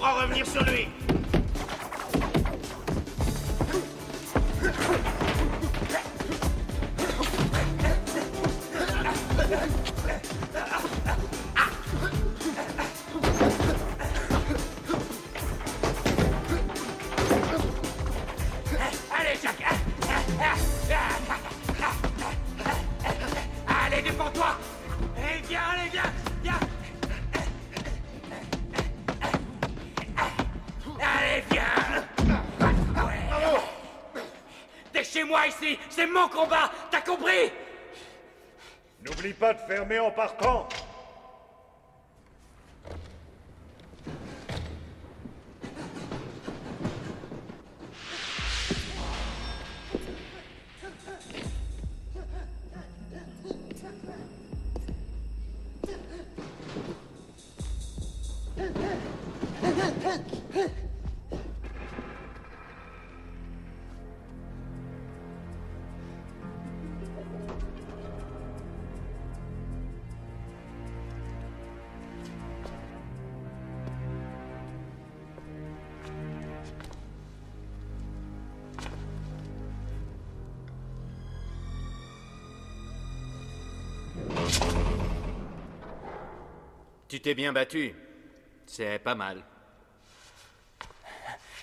pourra revenir sur lui. Allez, Jack. Allez, défends-toi. Viens, allez, viens. Allez, viens. Ouais. T'es chez moi ici, c'est mon combat, t'as compris? N'oublie pas de fermer en partant. Tu t'es bien battu. C'est pas mal.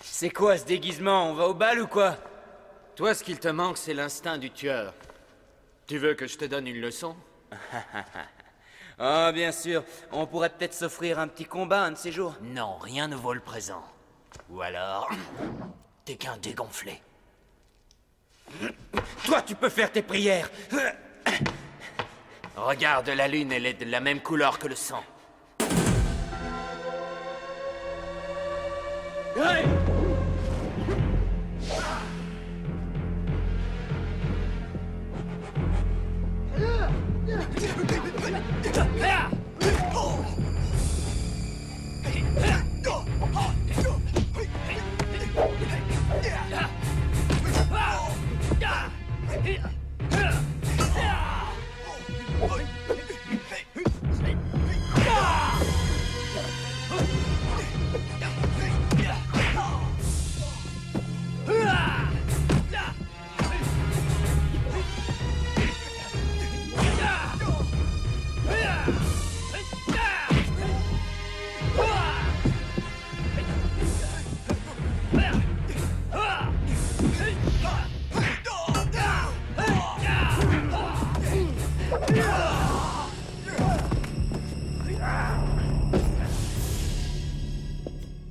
C'est quoi ce déguisement? On va au bal ou quoi? Toi, ce qu'il te manque, c'est l'instinct du tueur. Tu veux que je te donne une leçon? Ah, bien sûr. On pourrait peut-être s'offrir un petit combat un de ces jours. Non, rien ne vaut le présent. Ou alors, t'es qu'un dégonflé. Toi, tu peux faire tes prières. Regarde la lune, elle est de la même couleur que le sang. Hey!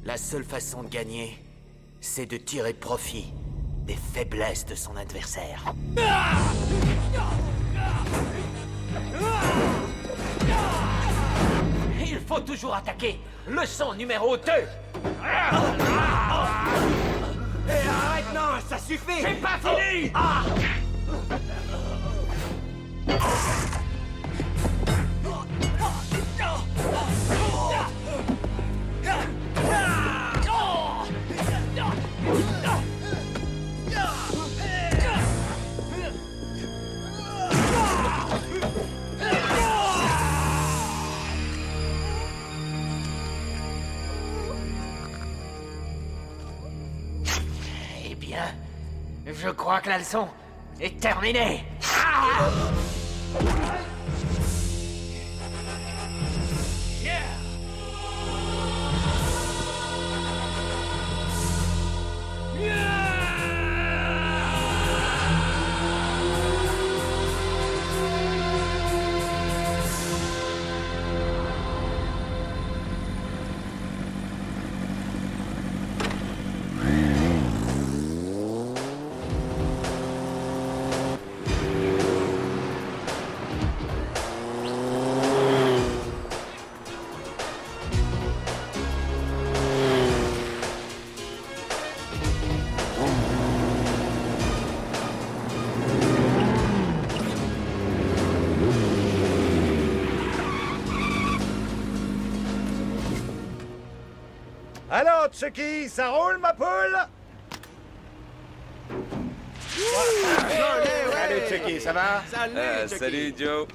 La seule façon de gagner, c'est de tirer profit des faiblesses de son adversaire. Il faut toujours attaquer. Leçon numéro 2. Arrête, non, ça suffit. C'est pas fini. Eh bien, je crois que la leçon est terminée. Alors, Chucky, ça roule, ma poule? Salut, Chucky, ça va? Salut, Joe.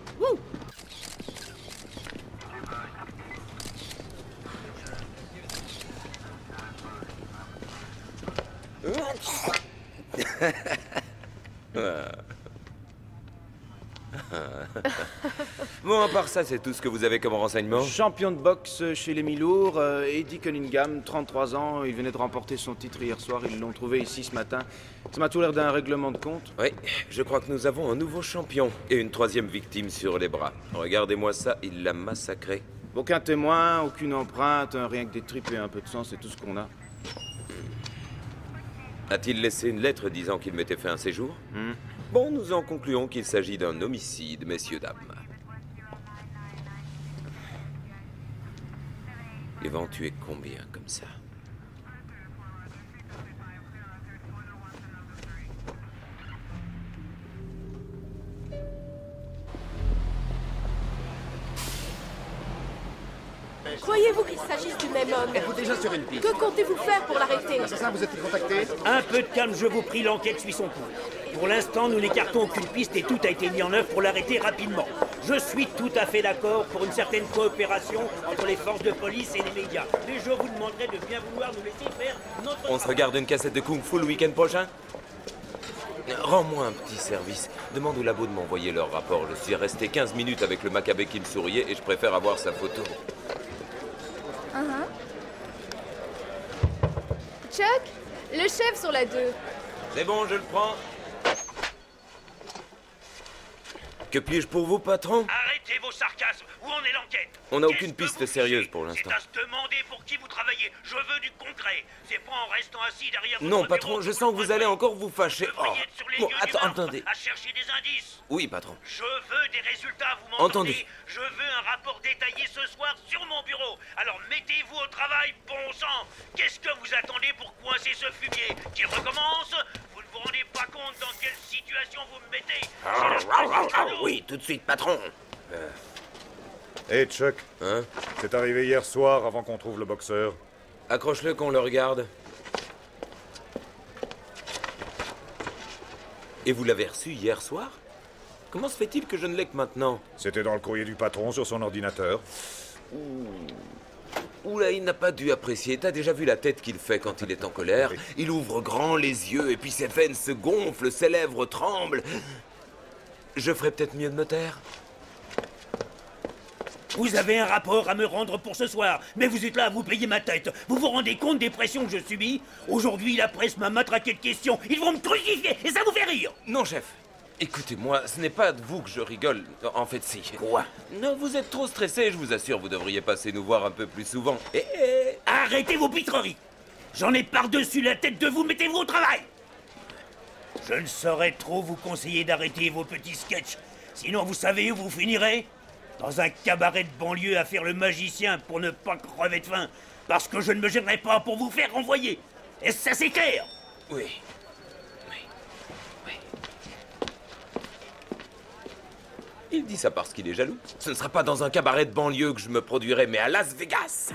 Bon, à part ça, c'est tout ce que vous avez comme renseignement? Champion de boxe chez les mi-lourds, Eddie Cunningham, 33 ans, il venait de remporter son titre hier soir, ils l'ont trouvé ici ce matin. Ça m'a tout l'air d'un règlement de compte. Oui, je crois que nous avons un nouveau champion et une troisième victime sur les bras. Regardez-moi ça, il l'a massacré. Aucun témoin, aucune empreinte, rien que des tripes et un peu de sang, c'est tout ce qu'on a. A-t-il laissé une lettre disant qu'il m'était fait un séjour? Bon, nous en concluons qu'il s'agit d'un homicide, messieurs, dames. Ils vont en tuer combien comme ça? Croyez-vous qu'il s'agisse du même homme? Êtes-vous déjà sur une piste? Que comptez-vous faire pour l'arrêter? L'assassin vous a-t-il contacté? Un peu de calme, je vous prie, l'enquête suit son cours. Pour l'instant, nous n'écartons aucune piste et tout a été mis en œuvre pour l'arrêter rapidement. Je suis tout à fait d'accord pour une certaine coopération entre les forces de police et les médias. Mais je vous demanderai de bien vouloir nous laisser faire notre... On se regarde une cassette de Kung Fu le week-end prochain? Rends-moi un petit service. Demande au labo de m'envoyer leur rapport. Je suis resté 15 minutes avec le Maccabée qui me souriait et je préfère avoir sa photo. Chuck, le chef sur la 2. C'est bon, je le prends. Que puis-je pour vous, patron? Arrêtez vos sarcasmes. Où en est l'enquête? On n'a aucune piste sérieuse pour l'instant. C'est à se demander pour qui vous travaillez. Je veux du concret. C'est pas en restant assis derrière votre Non, patron, bureau je sens que vous allez encore vous fâcher. Vous devriez être sur les bon, lieux du meurtre, attendez. à chercher des indices. Oui, patron. Je veux des résultats, vous m'entendez? Entendu. Je veux un rapport détaillé ce soir sur mon bureau. Alors mettez-vous au travail, bon sang. Qu'est-ce que vous attendez pour coincer ce fumier qui recommence? Vous ne vous rendez pas compte dans quelle situation vous me mettez? Oui, tout de suite, patron. Hé, Chuck, Hein? c'est arrivé hier soir avant qu'on trouve le boxeur. Accroche-le qu'on le regarde. Et vous l'avez reçu hier soir? Comment se fait-il que je ne l'ai que maintenant? C'était dans le courrier du patron sur son ordinateur. Oula, il n'a pas dû apprécier. T'as déjà vu la tête qu'il fait quand il est en colère? Oui. Il ouvre grand les yeux et puis ses veines se gonflent, ses lèvres tremblent. Je ferais peut-être mieux de me taire. Vous avez un rapport à me rendre pour ce soir, mais vous êtes là à vous payer ma tête. Vous vous rendez compte des pressions que je subis? Aujourd'hui, la presse m'a matraqué de questions. Ils vont me crucifier et ça vous fait rire. Non, chef. Écoutez-moi, ce n'est pas de vous que je rigole. En fait, si. Quoi? Non, vous êtes trop stressé, je vous assure, vous devriez passer nous voir un peu plus souvent. Arrêtez vos pitreries. J'en ai par-dessus la tête de vous, mettez-vous au travail. Je ne saurais trop vous conseiller d'arrêter vos petits sketchs. Sinon, vous savez où vous finirez? Dans un cabaret de banlieue à faire le magicien pour ne pas crever de faim. Parce que je ne me gênerai pas pour vous faire renvoyer. Est-ce ça c'est clair? Oui. Il dit ça parce qu'il est jaloux. Ce ne sera pas dans un cabaret de banlieue que je me produirai, mais à Las Vegas.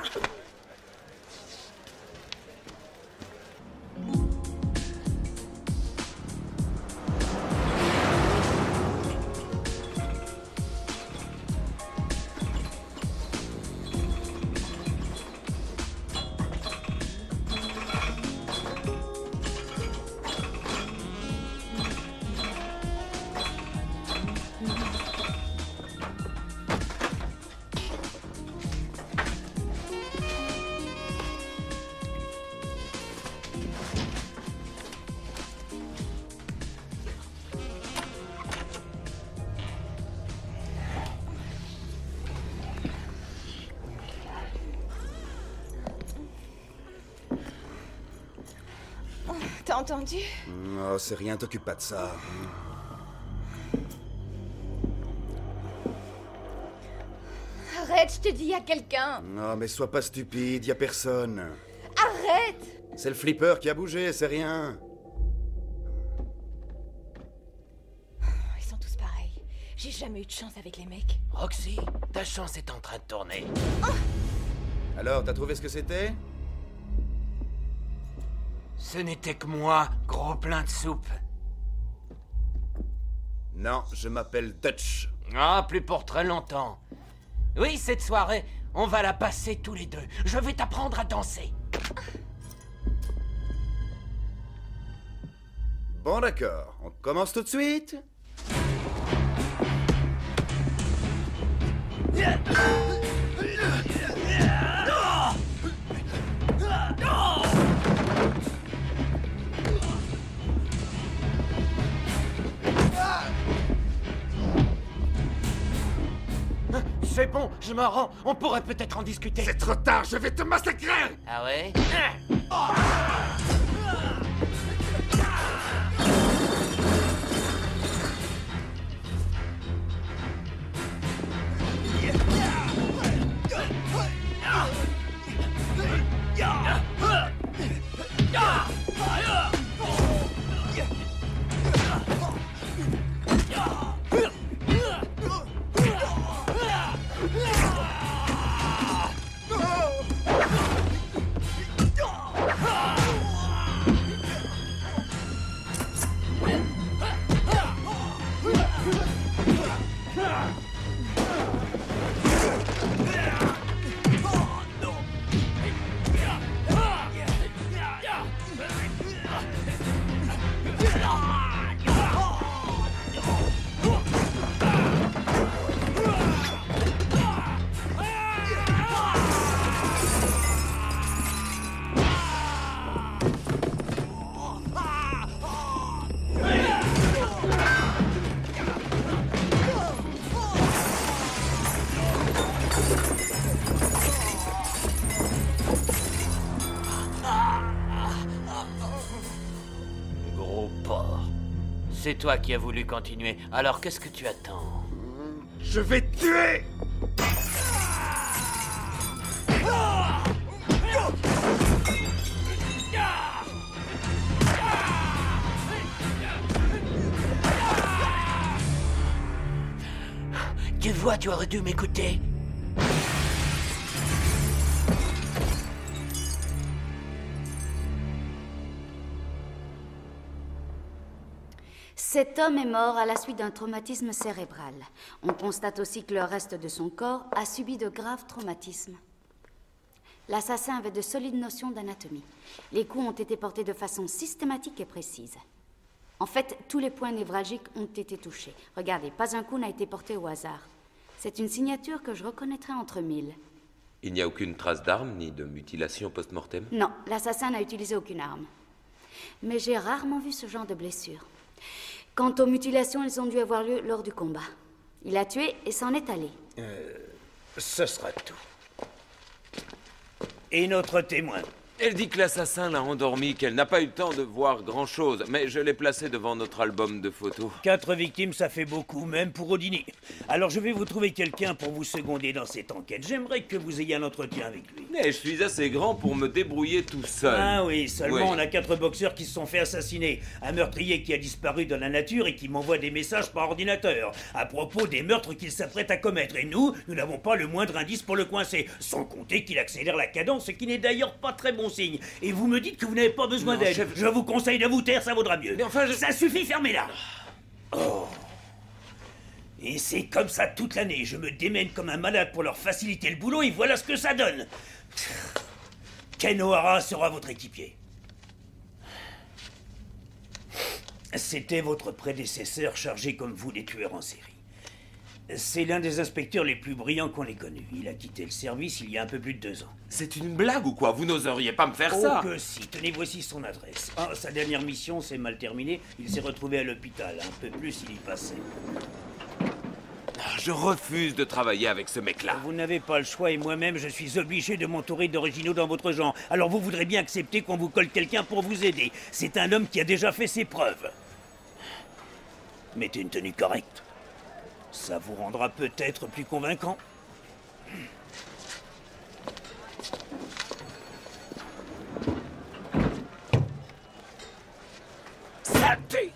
T'as entendu? Oh, c'est rien, t'occupe pas de ça. Arrête, je te dis, y a quelqu'un. Non, mais sois pas stupide, y a personne. Arrête! C'est le flipper qui a bougé, c'est rien. Ils sont tous pareils. J'ai jamais eu de chance avec les mecs. Roxy, ta chance est en train de tourner. Alors, t'as trouvé ce que c'était? Ce n'était que moi, gros plein de soupe. Non, je m'appelle Dutch. Ah, plus pour très longtemps. Oui, cette soirée, on va la passer tous les deux. Je vais t'apprendre à danser. Bon, d'accord. On commence tout de suite? C'est bon, je me rends. On pourrait peut-être en discuter. C'est trop tard, je vais te massacrer! Ah ouais? C'est toi qui as voulu continuer. Alors qu'est-ce que tu attends? Je vais te tuer! Tu vois, tu aurais dû m'écouter. Cet homme est mort à la suite d'un traumatisme cérébral. On constate aussi que le reste de son corps a subi de graves traumatismes. L'assassin avait de solides notions d'anatomie. Les coups ont été portés de façon systématique et précise. En fait, tous les points névralgiques ont été touchés. Regardez, pas un coup n'a été porté au hasard. C'est une signature que je reconnaîtrais entre mille. Il n'y a aucune trace d'arme ni de mutilation post-mortem? Non, l'assassin n'a utilisé aucune arme. Mais j'ai rarement vu ce genre de blessure. Quant aux mutilations, elles ont dû avoir lieu lors du combat. Il a tué et s'en est allé. Ce sera tout. Et notre témoin? Elle dit que l'assassin l'a endormi, qu'elle n'a pas eu le temps de voir grand-chose, mais je l'ai placé devant notre album de photos. 4 victimes, ça fait beaucoup, même pour Houdini. Alors je vais vous trouver quelqu'un pour vous seconder dans cette enquête. J'aimerais que vous ayez un entretien avec lui. Mais je suis assez grand pour me débrouiller tout seul. Ah oui, seulement Oui. on a 4 boxeurs qui se sont fait assassiner. Un meurtrier qui a disparu dans la nature et qui m'envoie des messages par ordinateur à propos des meurtres qu'il s'apprête à commettre. Et nous n'avons pas le moindre indice pour le coincer. Sans compter qu'il accélère la cadence, ce qui n'est d'ailleurs pas très bon signe. Et vous me dites que vous n'avez pas besoin Non, d'aide. chef. Je vous conseille de vous taire, ça vaudra mieux. Mais enfin, Ça suffit, fermez-la. Oh. Et c'est comme ça toute l'année. Je me démène comme un malade pour leur faciliter le boulot et voilà ce que ça donne. Ken O'Hara sera votre équipier. C'était votre prédécesseur chargé comme vous des tueurs en série. C'est l'un des inspecteurs les plus brillants qu'on ait connus. Il a quitté le service il y a un peu plus de 2 ans. C'est une blague ou quoi? Vous n'oseriez pas me faire Oh ça? que si, tenez, voici son adresse. Ah, sa dernière mission s'est mal terminée. Il s'est retrouvé à l'hôpital. Un peu plus, il y passait. Je refuse de travailler avec ce mec-là. Vous n'avez pas le choix et moi-même, je suis obligé de m'entourer d'originaux dans votre genre. Alors vous voudrez bien accepter qu'on vous colle quelqu'un pour vous aider. C'est un homme qui a déjà fait ses preuves. Mettez une tenue correcte. Ça vous rendra peut-être plus convaincant. Saleté!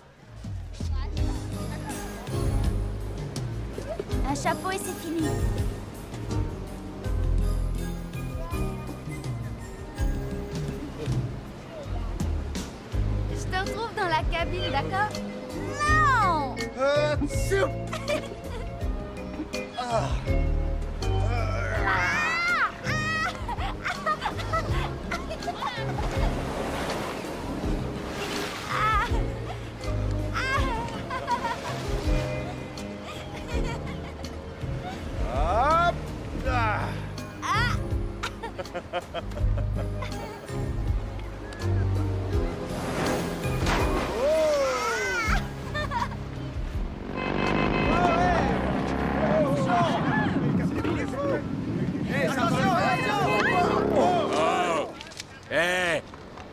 Un chapeau et c'est fini. Je te retrouve dans la cabine, d'accord? Non!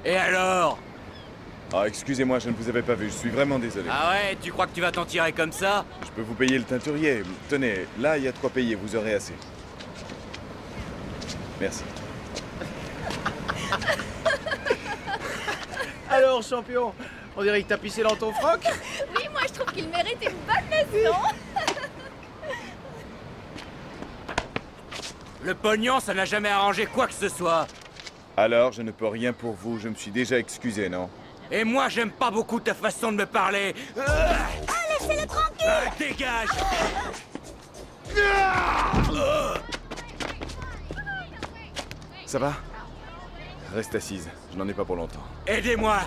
Et alors? Ah, excusez-moi, je ne vous avais pas vu, je suis vraiment désolé. Ah ouais, tu crois que tu vas t'en tirer comme ça? Je peux vous payer le teinturier. Tenez, là, il y a de quoi payer, vous aurez assez. Merci. Alors, champion, on dirait que t'as pissé dans ton froc. Oui, moi je trouve qu'il mérite une bonne leçon. Le pognon, ça n'a jamais arrangé quoi que ce soit. Alors, je ne peux rien pour vous, je me suis déjà excusé, non? Et moi, j'aime pas beaucoup ta façon de me parler. Laissez-le tranquille. Dégage. Ça va? Reste assise, je n'en ai pas pour longtemps. Aidez-moi.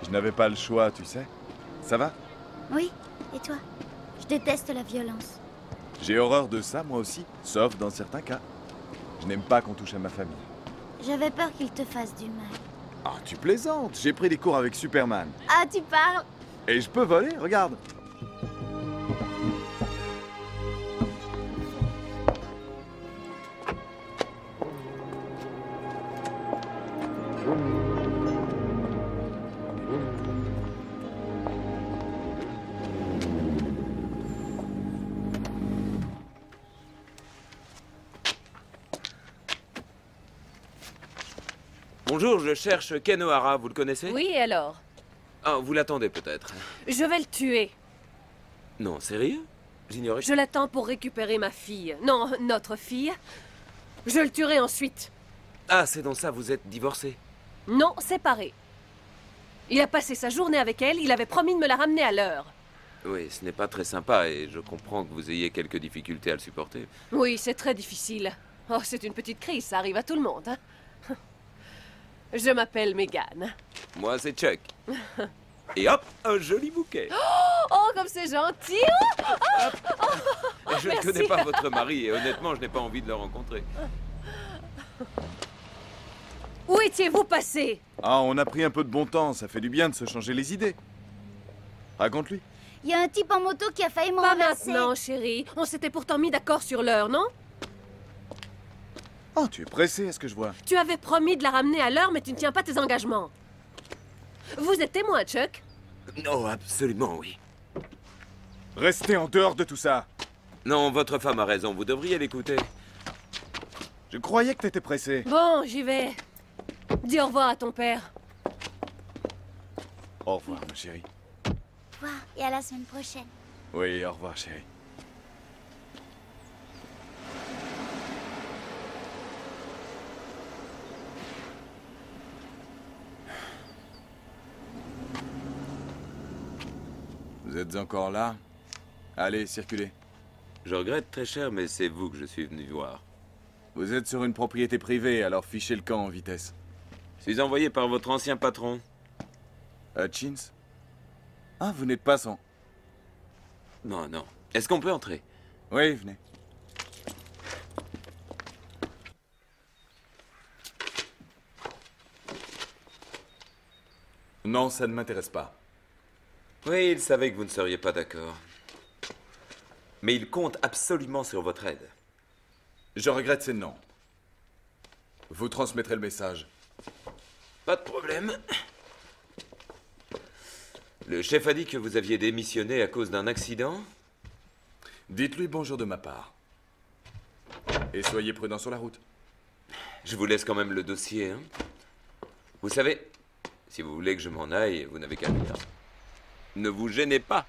Je n'avais pas le choix, tu sais. Ça va? Oui, et toi? Je déteste la violence. J'ai horreur de ça, moi aussi, sauf dans certains cas. Je n'aime pas qu'on touche à ma famille. J'avais peur qu'il te fasse du mal. Ah, tu plaisantes, j'ai pris des cours avec Superman. Ah, tu parles? Et je peux voler, regarde. Bonjour, je cherche Ken O'Hara, vous le connaissez? Oui, et alors? Ah, vous l'attendez peut-être. Je vais le tuer. Non, sérieux? J'ignorais. Je l'attends pour récupérer ma fille. Non, notre fille. Je le tuerai ensuite. Ah, c'est dans ça, vous êtes divorcé? Non, séparés. Il a passé sa journée avec elle, il avait promis de me la ramener à l'heure. Oui, ce n'est pas très sympa et je comprends que vous ayez quelques difficultés à le supporter. Oui, c'est très difficile. Oh, c'est une petite crise, ça arrive à tout le monde. Hein? Je m'appelle Megan. Moi, c'est Chuck. Et hop, un joli bouquet. Oh, comme c'est gentil! Je ne merci. connais pas votre mari et honnêtement, je n'ai pas envie de le rencontrer. Où étiez-vous passé? Ah, on a pris un peu de bon temps, ça fait du bien de se changer les idées. Raconte-lui. Il y a un type en moto qui a failli me Pas renverser. maintenant, chérie. On s'était pourtant mis d'accord sur l'heure, non? Oh, tu es pressé, est-ce que je vois? Tu avais promis de la ramener à l'heure, mais tu ne tiens pas tes engagements. Vous êtes témoin, Chuck? Non, absolument, oui. Restez en dehors de tout ça. Non, votre femme a raison, vous devriez l'écouter. Je croyais que t'étais pressé. Bon, j'y vais. Dis au revoir à ton père. Au revoir, ma chérie. Au revoir, et à la semaine prochaine. Oui, au revoir, chérie. Vous êtes encore là? Allez, circulez. Je regrette très cher, mais c'est vous que je suis venu voir. Vous êtes sur une propriété privée, alors fichez le camp en vitesse. Je suis envoyé par votre ancien patron. Hutchins? Ah, vous n'êtes pas son... Non, non. Est-ce qu'on peut entrer? Oui, venez. Non, ça ne m'intéresse pas. Oui, il savait que vous ne seriez pas d'accord. Mais il compte absolument sur votre aide. Je regrette ces noms. Vous transmettrez le message. Pas de problème. Le chef a dit que vous aviez démissionné à cause d'un accident? Dites-lui bonjour de ma part. Et soyez prudent sur la route. Je vous laisse quand même le dossier, hein. Vous savez, si vous voulez que je m'en aille, vous n'avez qu'à dire. Ne vous gênez pas.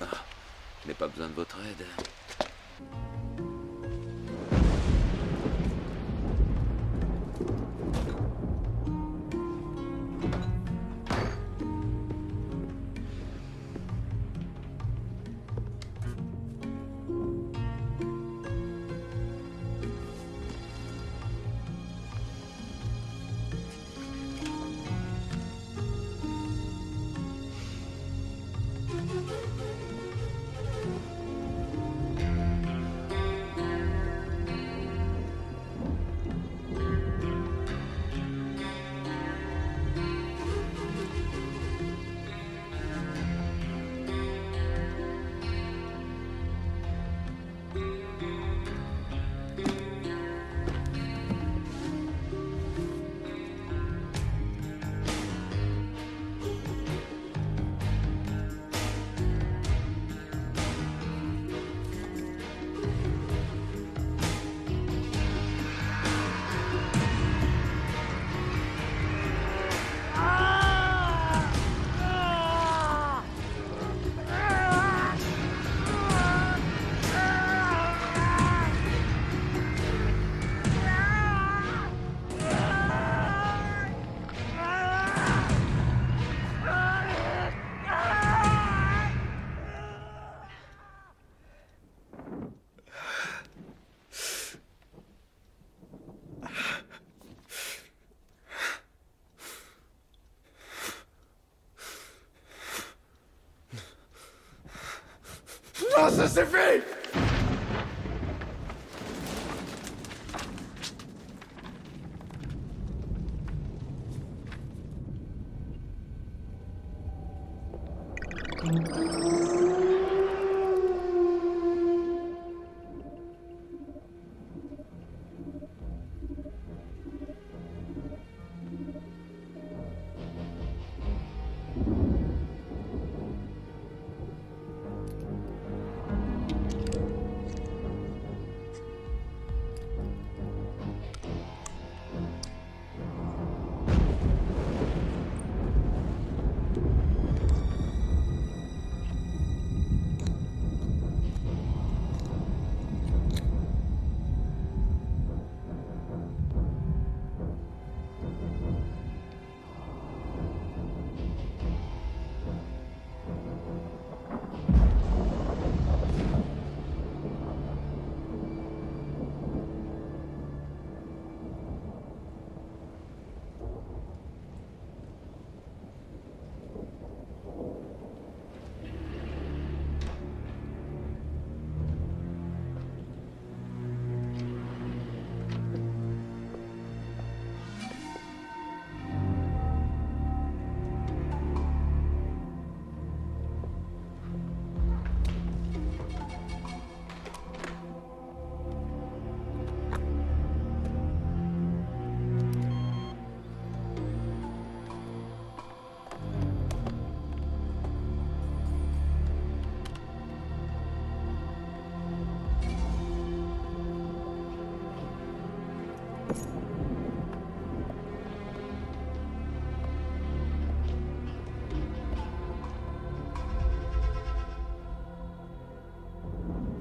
Ah, je n'ai pas besoin de votre aide. ça suffit!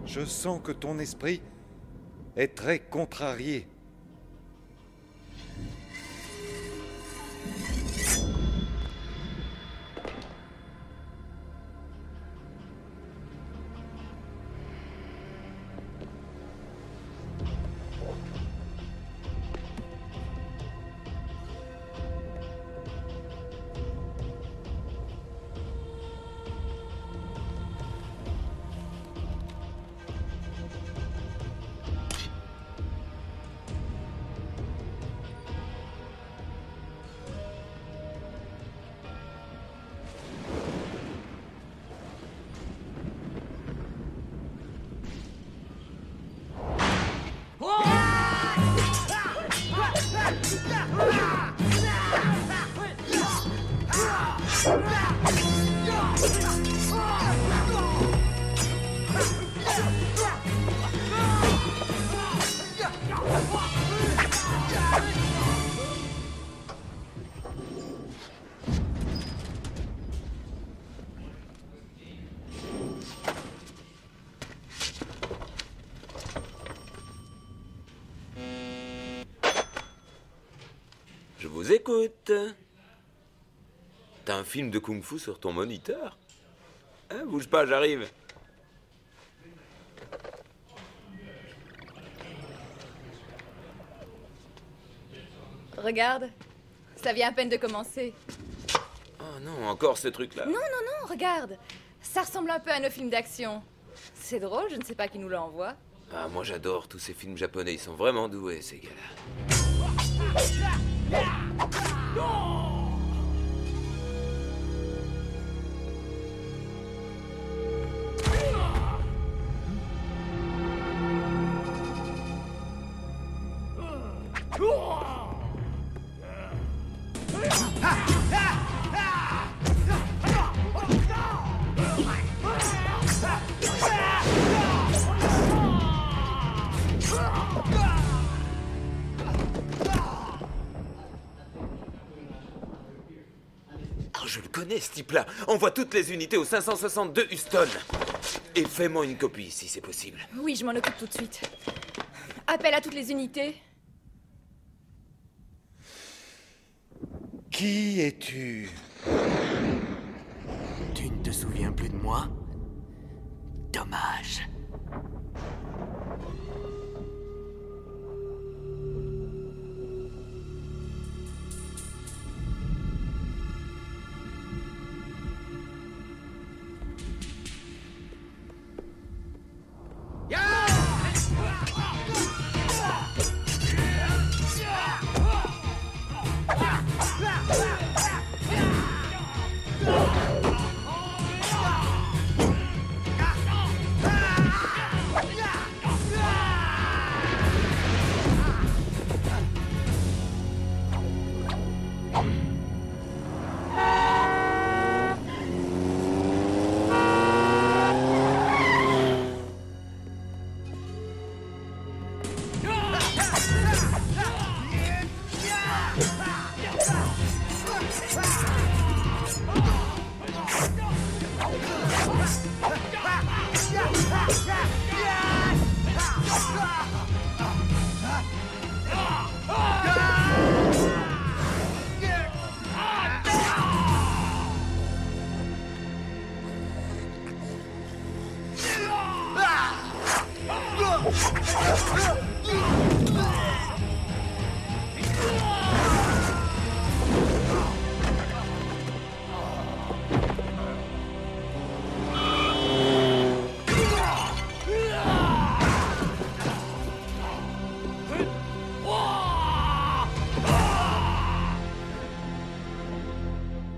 Je sens que ton esprit est très contrarié. Je vous écoute. T'as un film de kung-fu sur ton moniteur? Hein, bouge pas, j'arrive. Regarde, ça vient à peine de commencer. Oh non, encore ce truc-là. Non, non, non, regarde. Ça ressemble un peu à nos films d'action. C'est drôle, je ne sais pas qui nous l'envoie. Ah, moi j'adore tous ces films japonais, ils sont vraiment doués, ces gars-là. Je le connais, ce type-là. Envoie toutes les unités au 562 Houston. Et fais-moi une copie, si c'est possible. Oui, je m'en occupe tout de suite. Appel à toutes les unités. Qui es-tu? Tu ne te souviens plus de moi? Dommage.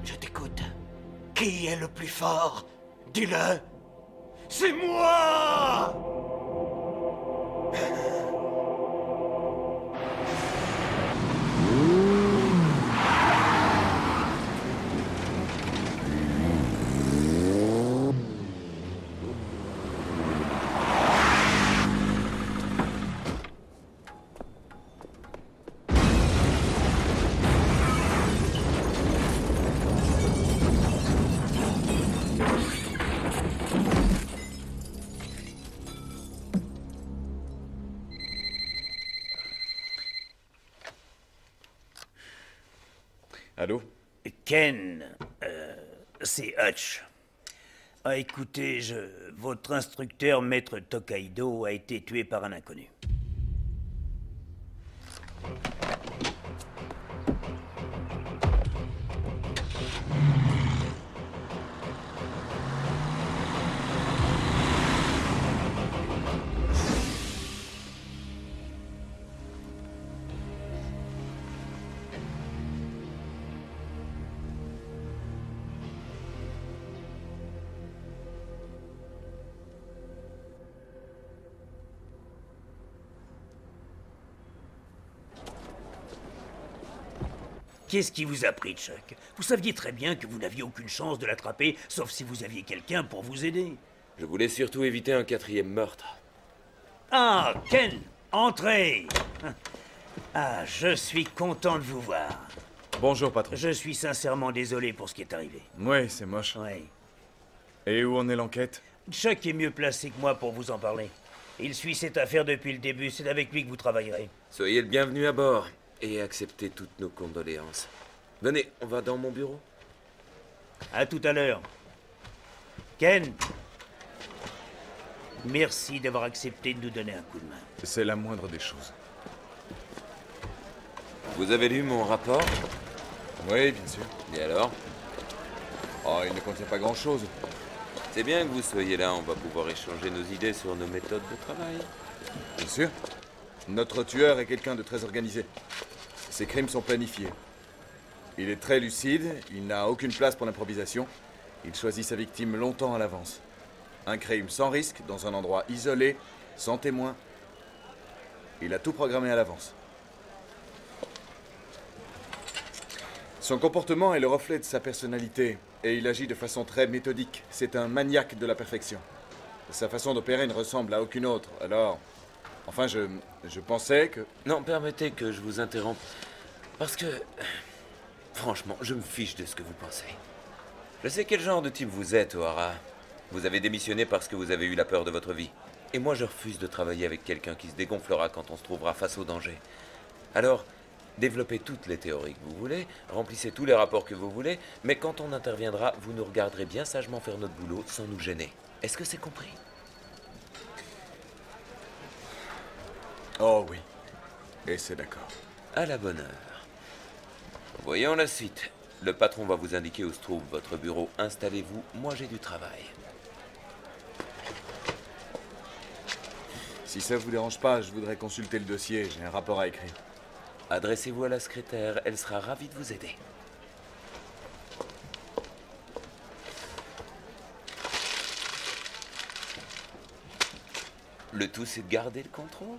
Je t'écoute. Qui est le plus fort? Dis-le. C'est moi! Allô? Ken, c'est Hutch. Ah, écoutez, votre instructeur, Maître Tokaido, a été tué par un inconnu. Qu'est-ce qui vous a pris, Chuck? Vous saviez très bien que vous n'aviez aucune chance de l'attraper, sauf si vous aviez quelqu'un pour vous aider. Je voulais surtout éviter un 4e meurtre. Ah, Ken, entrez! Ah, je suis content de vous voir. Bonjour, patron. Je suis sincèrement désolé pour ce qui est arrivé. Oui, c'est moche. Oui. Et où en est l'enquête? Chuck est mieux placé que moi pour vous en parler. Il suit cette affaire depuis le début, c'est avec lui que vous travaillerez. Soyez le bienvenu à bord et acceptez toutes nos condoléances. Venez, on va dans mon bureau. À tout à l'heure. Ken, merci d'avoir accepté de nous donner un coup de main. C'est la moindre des choses. Vous avez lu mon rapport? Oui, bien sûr. Et alors? Oh, il ne contient pas grand-chose. C'est bien que vous soyez là, on va pouvoir échanger nos idées sur nos méthodes de travail. Bien sûr. Notre tueur est quelqu'un de très organisé. Ses crimes sont planifiés. Il est très lucide, il n'a aucune place pour l'improvisation. Il choisit sa victime longtemps à l'avance. Un crime sans risque, dans un endroit isolé, sans témoin. Il a tout programmé à l'avance. Son comportement est le reflet de sa personnalité, et il agit de façon très méthodique. C'est un maniaque de la perfection. Sa façon d'opérer ne ressemble à aucune autre, alors... Enfin, je pensais que... Non, permettez que je vous interrompe. Parce que... Franchement, je me fiche de ce que vous pensez. Je sais quel genre de type vous êtes, O'Hara. Vous avez démissionné parce que vous avez eu la peur de votre vie. Et moi, je refuse de travailler avec quelqu'un qui se dégonflera quand on se trouvera face au danger. Alors, développez toutes les théories que vous voulez, remplissez tous les rapports que vous voulez, mais quand on interviendra, vous nous regarderez bien sagement faire notre boulot sans nous gêner. Est-ce que c'est compris? Oh oui. Et c'est d'accord. À la bonne heure. Voyons la suite. Le patron va vous indiquer où se trouve votre bureau. Installez-vous, moi j'ai du travail. Si ça vous dérange pas, je voudrais consulter le dossier. J'ai un rapport à écrire. Adressez-vous à la secrétaire, elle sera ravie de vous aider. Le tout, c'est de garder le contrôle.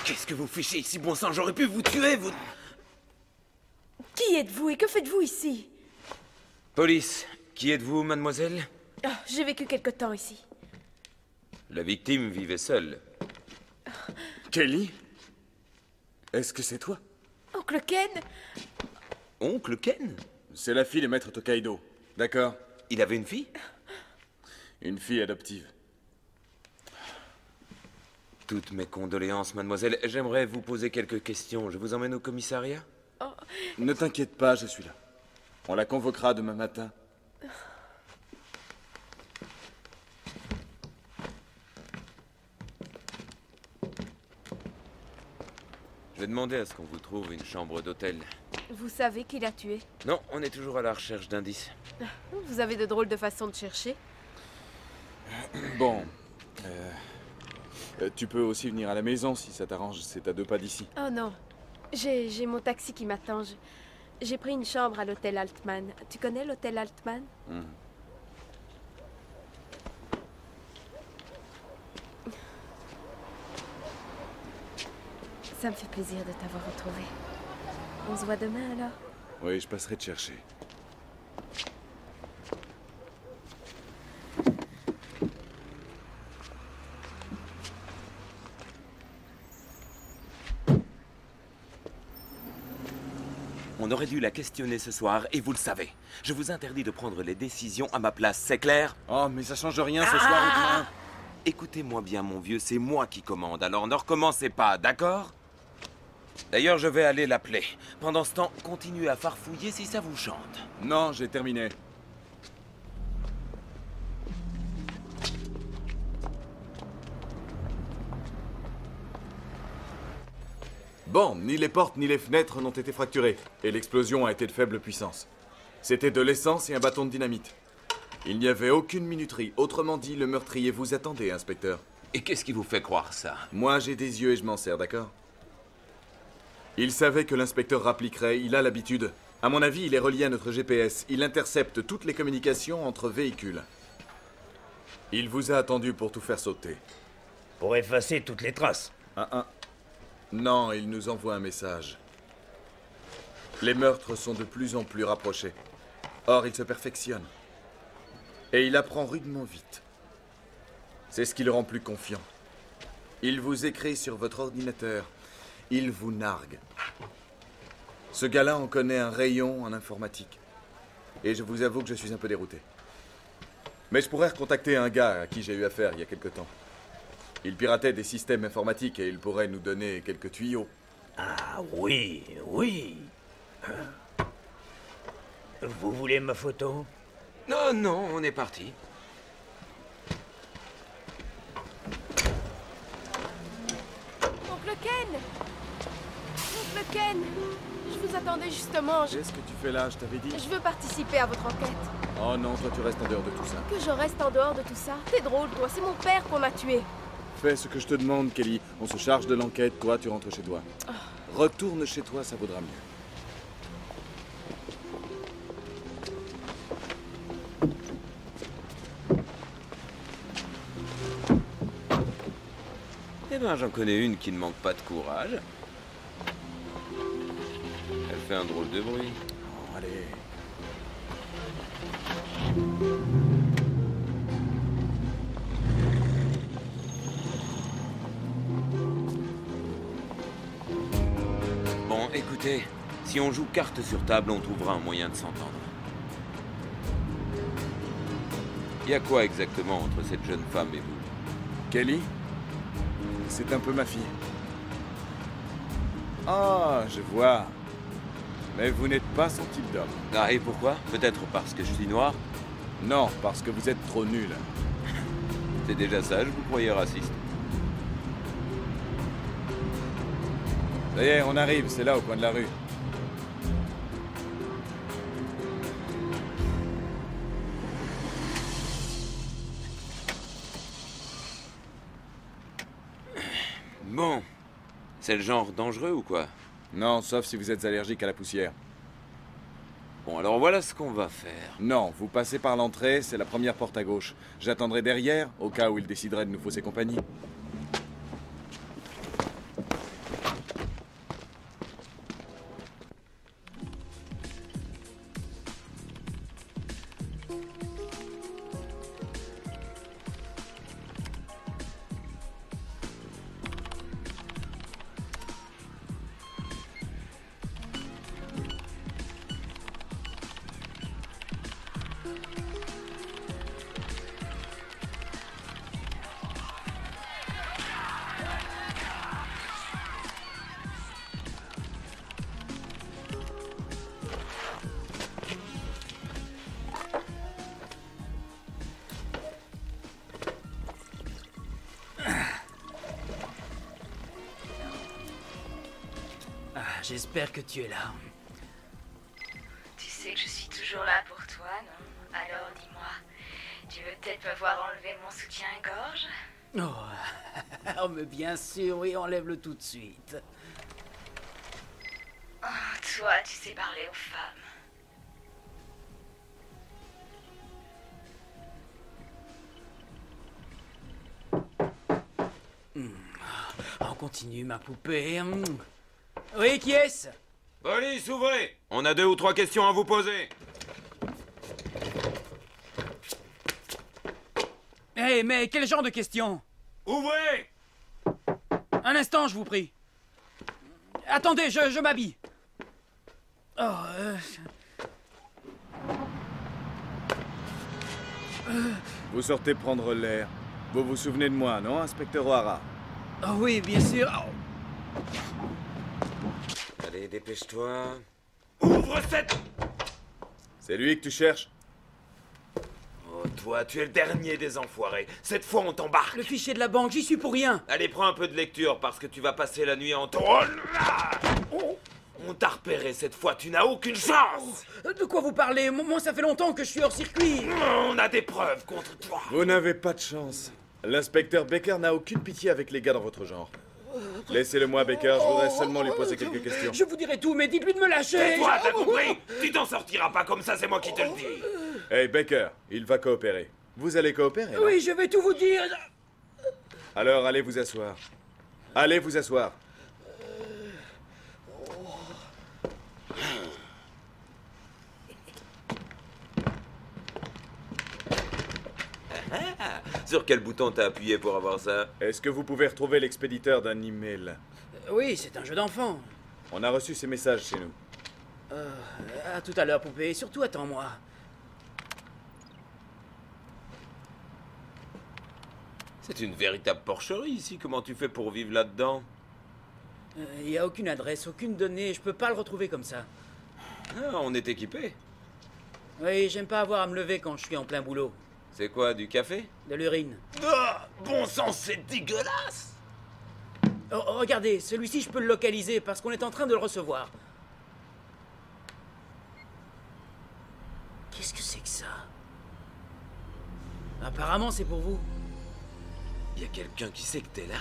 Qu'est-ce que vous fichez ici, bon sang? J'aurais pu vous tuer, vous... Qui êtes-vous et que faites-vous ici? Police, qui êtes-vous, mademoiselle? Oh, j'ai vécu quelque temps ici. La victime vivait seule. Kelly? Est-ce que c'est toi? Oncle Ken? Oncle Ken? C'est la fille de Maître Tokaido. D'accord. Il avait une fille? Une fille adoptive. Toutes mes condoléances, mademoiselle. J'aimerais vous poser quelques questions. Je vous emmène au commissariat? Oh. Ne t'inquiète pas, je suis là. On la convoquera demain matin. Je vais demander à ce qu'on vous trouve une chambre d'hôtel. Vous savez qui l'a tué? Non, on est toujours à la recherche d'indices. Vous avez de drôles de façons de chercher. Bon. Tu peux aussi venir à la maison si ça t'arrange. C'est à 2 pas d'ici. Oh non. J'ai mon taxi qui m'attend. J'ai pris une chambre à l'hôtel Altman. Tu connais l'hôtel Altman? Ça me fait plaisir de t'avoir retrouvé. On se voit demain alors? Oui, je passerai te chercher. On aurait dû la questionner ce soir, et vous le savez. Je vous interdis de prendre les décisions à ma place, c'est clair? Oh, mais ça change rien ce soir ou demain. Écoutez-moi bien, mon vieux, c'est moi qui commande, alors ne recommencez pas, d'accord? D'ailleurs, je vais aller l'appeler. Pendant ce temps, continuez à farfouiller si ça vous chante. Non, j'ai terminé. Bon, ni les portes ni les fenêtres n'ont été fracturées, et l'explosion a été de faible puissance. C'était de l'essence et un bâton de dynamite. Il n'y avait aucune minuterie, autrement dit, le meurtrier vous attendait, inspecteur. Et qu'est-ce qui vous fait croire ça? Moi, j'ai des yeux et je m'en sers, d'accord? Il savait que l'inspecteur rappliquerait, il a l'habitude. À mon avis, il est relié à notre GPS. Il intercepte toutes les communications entre véhicules. Il vous a attendu pour tout faire sauter. Pour effacer toutes les traces. Non, il nous envoie un message. Les meurtres sont de plus en plus rapprochés. Or, il se perfectionne. Et il apprend rudement vite. C'est ce qui le rend plus confiant. Il vous écrit sur votre ordinateur. Il vous nargue. Ce gars-là en connaît un rayon en informatique. Et je vous avoue que je suis un peu dérouté. Mais je pourrais recontacter un gars à qui j'ai eu affaire il y a quelque temps. Il piratait des systèmes informatiques et il pourrait nous donner quelques tuyaux. Ah oui, oui. Vous voulez ma photo? Non, non, on est parti. Oncle Ken! Oncle Ken! Je vous attendais justement. Qu'est-ce que tu fais là? Je t'avais dit. Je veux participer à votre enquête. Oh non, toi tu restes en dehors de tout ça. Que je reste en dehors de tout ça? T'es drôle, toi. C'est mon père qu'on a tué. Fais ce que je te demande, Kelly. On se charge de l'enquête, toi tu rentres chez toi. Retourne chez toi, ça vaudra mieux. Eh ben, j'en connais une qui ne manque pas de courage. Elle fait un drôle de bruit. Oh, allez. Bon, écoutez, si on joue carte sur table, on trouvera un moyen de s'entendre. Il y a quoi exactement entre cette jeune femme et vous? Kelly? C'est un peu ma fille. Ah, je vois. Mais vous n'êtes pas son type d'homme. Ah, et pourquoi? Peut-être parce que je suis noir? Non, parce que vous êtes trop nul. C'est déjà ça, je vous croyais raciste. Ça y est, on arrive, c'est là, au coin de la rue. Bon. C'est le genre dangereux ou quoi? Non, sauf si vous êtes allergique à la poussière. Bon, alors voilà ce qu'on va faire. Non, vous passez par l'entrée, c'est la première porte à gauche. J'attendrai derrière, au cas où il déciderait de nous fausser compagnie. J'espère que tu es là. Tu sais que je suis toujours là pour toi, non? Alors dis-moi, tu veux peut-être me voir enlever mon soutien-gorge? Oh, mais bien sûr, oui, enlève-le tout de suite. Oh, toi, tu sais parler aux femmes. On continue, ma poupée. Oui, qui est-ce? Police, ouvrez! On a 2 ou 3 questions à vous poser. Hé, mais quel genre de questions? Ouvrez! Un instant, je vous prie. Attendez, je m'habille. Vous sortez prendre l'air. Vous vous souvenez de moi, non, inspecteur O'Hara? Oh oui, bien sûr. Allez, dépêche-toi. Ouvre cette... C'est lui que tu cherches? Oh, toi, tu es le dernier des enfoirés. Cette fois, on t'embarque. Le fichier de la banque, j'y suis pour rien. Allez, prends un peu de lecture, parce que tu vas passer la nuit en trône. On t'a repéré cette fois, tu n'as aucune chance. De quoi vous parlez? Moi, ça fait longtemps que je suis hors circuit. On a des preuves contre toi. Vous n'avez pas de chance. L'inspecteur Baker n'a aucune pitié avec les gars dans votre genre. Laissez-le-moi, Baker, je voudrais seulement lui poser quelques questions. Je vous dirai tout, mais dites-lui de me lâcher. Et toi, t'as compris? Tu t'en sortiras pas comme ça, c'est moi qui te le dis. Hey, Baker, il va coopérer. Vous allez coopérer, non? Oui, je vais tout vous dire. Alors, allez vous asseoir. Allez vous asseoir. Sur quel bouton t'as appuyé pour avoir ça? Est-ce que vous pouvez retrouver l'expéditeur d'un email? Oui, c'est un jeu d'enfant. On a reçu ces messages chez nous. À tout à l'heure, poupée. Surtout, attends-moi. C'est une véritable porcherie ici. Comment tu fais pour vivre là-dedans? Il n'y a aucune adresse, aucune donnée. Je peux pas le retrouver comme ça. Ah, on est équipé. Oui, j'aime pas avoir à me lever quand je suis en plein boulot. C'est quoi, du café? De l'urine. Ah, bon sang, c'est dégueulasse! Oh, regardez, celui-ci, je peux le localiser parce qu'on est en train de le recevoir. Qu'est-ce que c'est que ça? Apparemment, c'est pour vous. Il y a quelqu'un qui sait que t'es là?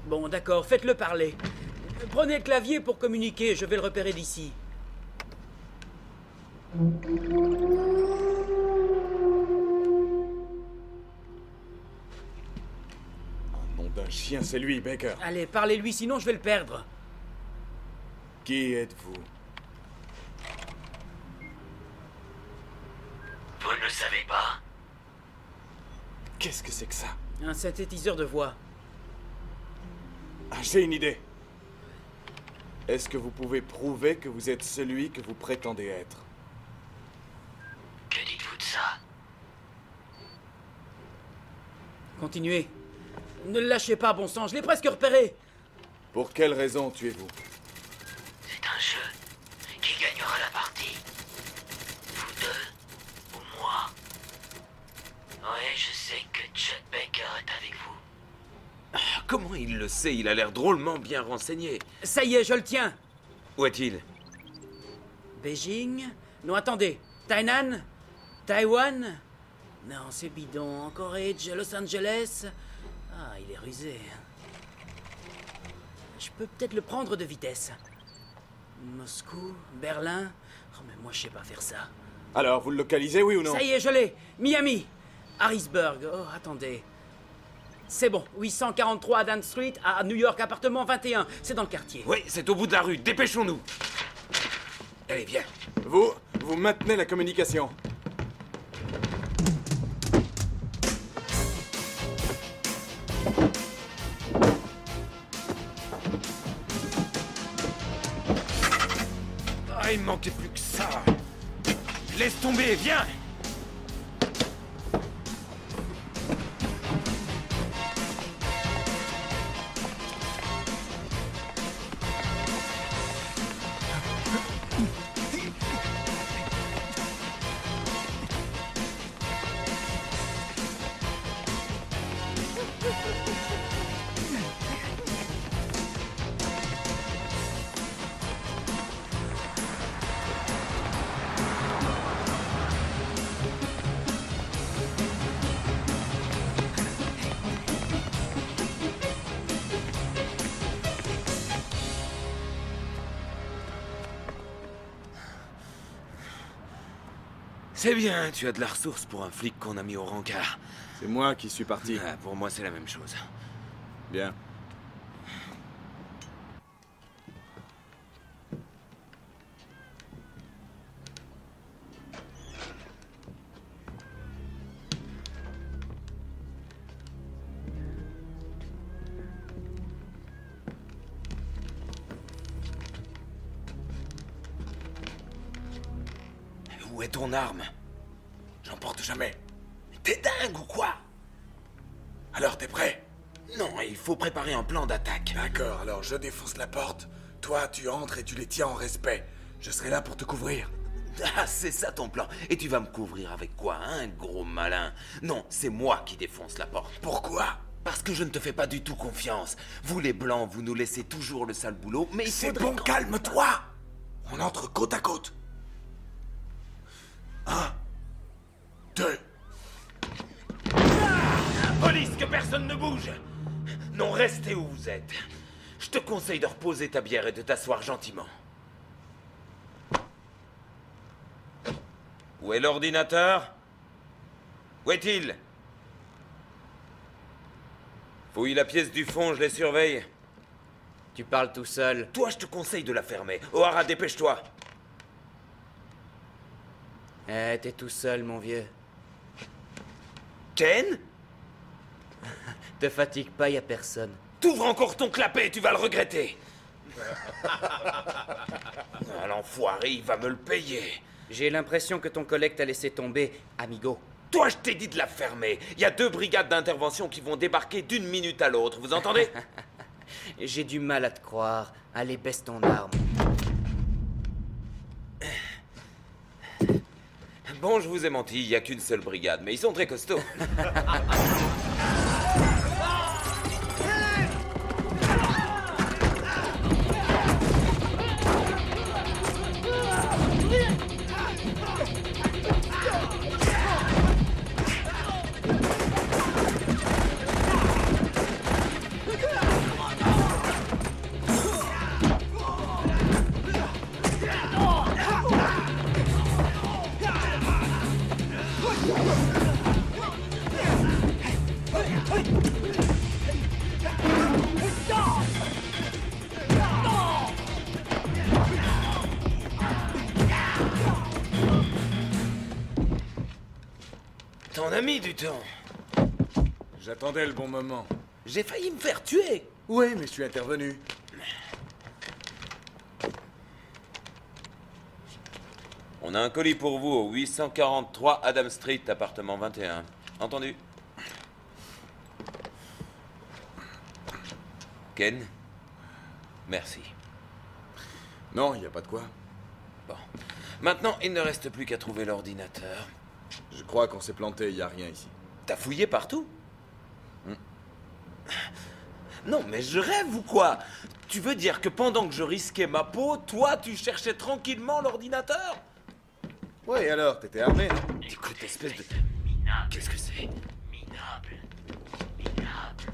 Bon, d'accord, faites-le parler. Prenez le clavier pour communiquer, je vais le repérer d'ici. D'un chien, c'est lui, Baker. Allez, parlez-lui, sinon je vais le perdre. Qui êtes-vous? Vous ne le savez pas? Qu'est-ce que c'est que ça? Un synthétiseur de voix. Ah, j'ai une idée. Est-ce que vous pouvez prouver que vous êtes celui que vous prétendez être? Que dites-vous de ça? Continuez. Ne le lâchez pas, bon sang, je l'ai presque repéré. Pour quelle raison tuez-vous? C'est un jeu. Qui gagnera la partie? Vous deux ou moi? Ouais, je sais que Chet Baker est avec vous. Comment il le sait? Il a l'air drôlement bien renseigné. Ça y est, je le tiens. Où est-il? Beijing? Non, attendez. Tainan? Taïwan? Non, c'est bidon. Anchorage, Los Angeles? Ah, il est rusé. Je peux peut-être le prendre de vitesse. Moscou? Berlin? Oh, mais moi, je sais pas faire ça. Alors, vous le localisez, oui ou non? Ça y est, je l'ai. Miami. Harrisburg. Oh, attendez. C'est bon. 843 Adam Street, à New York, appartement 21. C'est dans le quartier. Oui, c'est au bout de la rue. Dépêchons-nous. Allez, viens. Vous maintenez la communication. Ah, il me manquait plus que ça. Laisse tomber, viens. C'est bien, tu as de la ressource pour un flic qu'on a mis au rencard. C'est moi qui suis parti. Ah, pour moi, c'est la même chose. Bien. Où est ton arme? J'en porte jamais. T'es dingue ou quoi? Alors, t'es prêt? Non, il faut préparer un plan d'attaque. D'accord, alors je défonce la porte. Toi, tu entres et tu les tiens en respect. Je serai là pour te couvrir. Ah, c'est ça ton plan. Et tu vas me couvrir avec quoi, hein, gros malin? Non, c'est moi qui défonce la porte. Pourquoi? Parce que je ne te fais pas du tout confiance. Vous les blancs, vous nous laissez toujours le sale boulot, mais il c'est faudrait... bon, calme-toi. On entre côte à côte. 1, 2. Police, que personne ne bouge! Non, restez où vous êtes. Je te conseille de reposer ta bière et de t'asseoir gentiment. Où est l'ordinateur? Où est-il? Fouille la pièce du fond, je les surveille. Tu parles tout seul. Toi, je te conseille de la fermer. O'Hara, dépêche-toi. Eh, t'es tout seul, mon vieux. Ken? Te fatigue pas, y a personne. T'ouvres encore ton clapet, tu vas le regretter. Ah, l'enfoiré, il va me le payer. J'ai l'impression que ton collègue t'a laissé tomber, amigo. Toi, je t'ai dit de la fermer. Il y a 2 brigades d'intervention qui vont débarquer d'une minute à l'autre, vous entendez? J'ai du mal à te croire. Allez, baisse ton arme. Bon, je vous ai menti, il n'y a qu'une seule brigade, mais ils sont très costauds. T'en as mis du temps. J'attendais le bon moment. J'ai failli me faire tuer. Oui, mais je suis intervenu. On a un colis pour vous au 843 Adam Street, appartement 21. Entendu? Ken? Merci. Non, il n'y a pas de quoi. Bon. Maintenant, il ne reste plus qu'à trouver l'ordinateur. Je crois qu'on s'est planté, il n'y a rien ici. T'as fouillé partout? Non, mais je rêve ou quoi? Tu veux dire que pendant que je risquais ma peau, toi, tu cherchais tranquillement l'ordinateur? Ouais, et alors, t'étais armé? Écoute, espèce de... Minable. Qu'est-ce que c'est? Minable. Minable.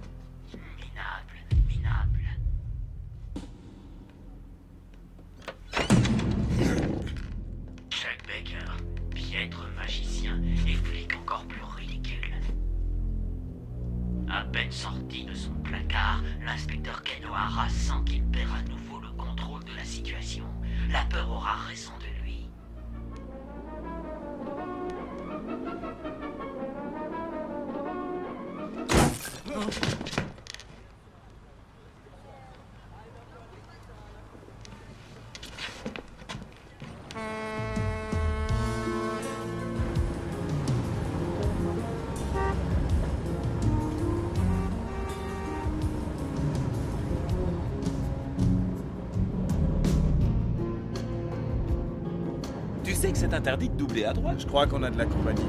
Minable. Minable. Chuck Baker, piètre magicien et flic encore plus ridicule. À peine sorti de son placard, l'inspecteur Ken O'Hara sent qu'il perd à nouveau le contrôle de la situation. La peur aura raison de lui. Tu sais que c'est interdit de doubler à droite? Je crois qu'on a de la compagnie.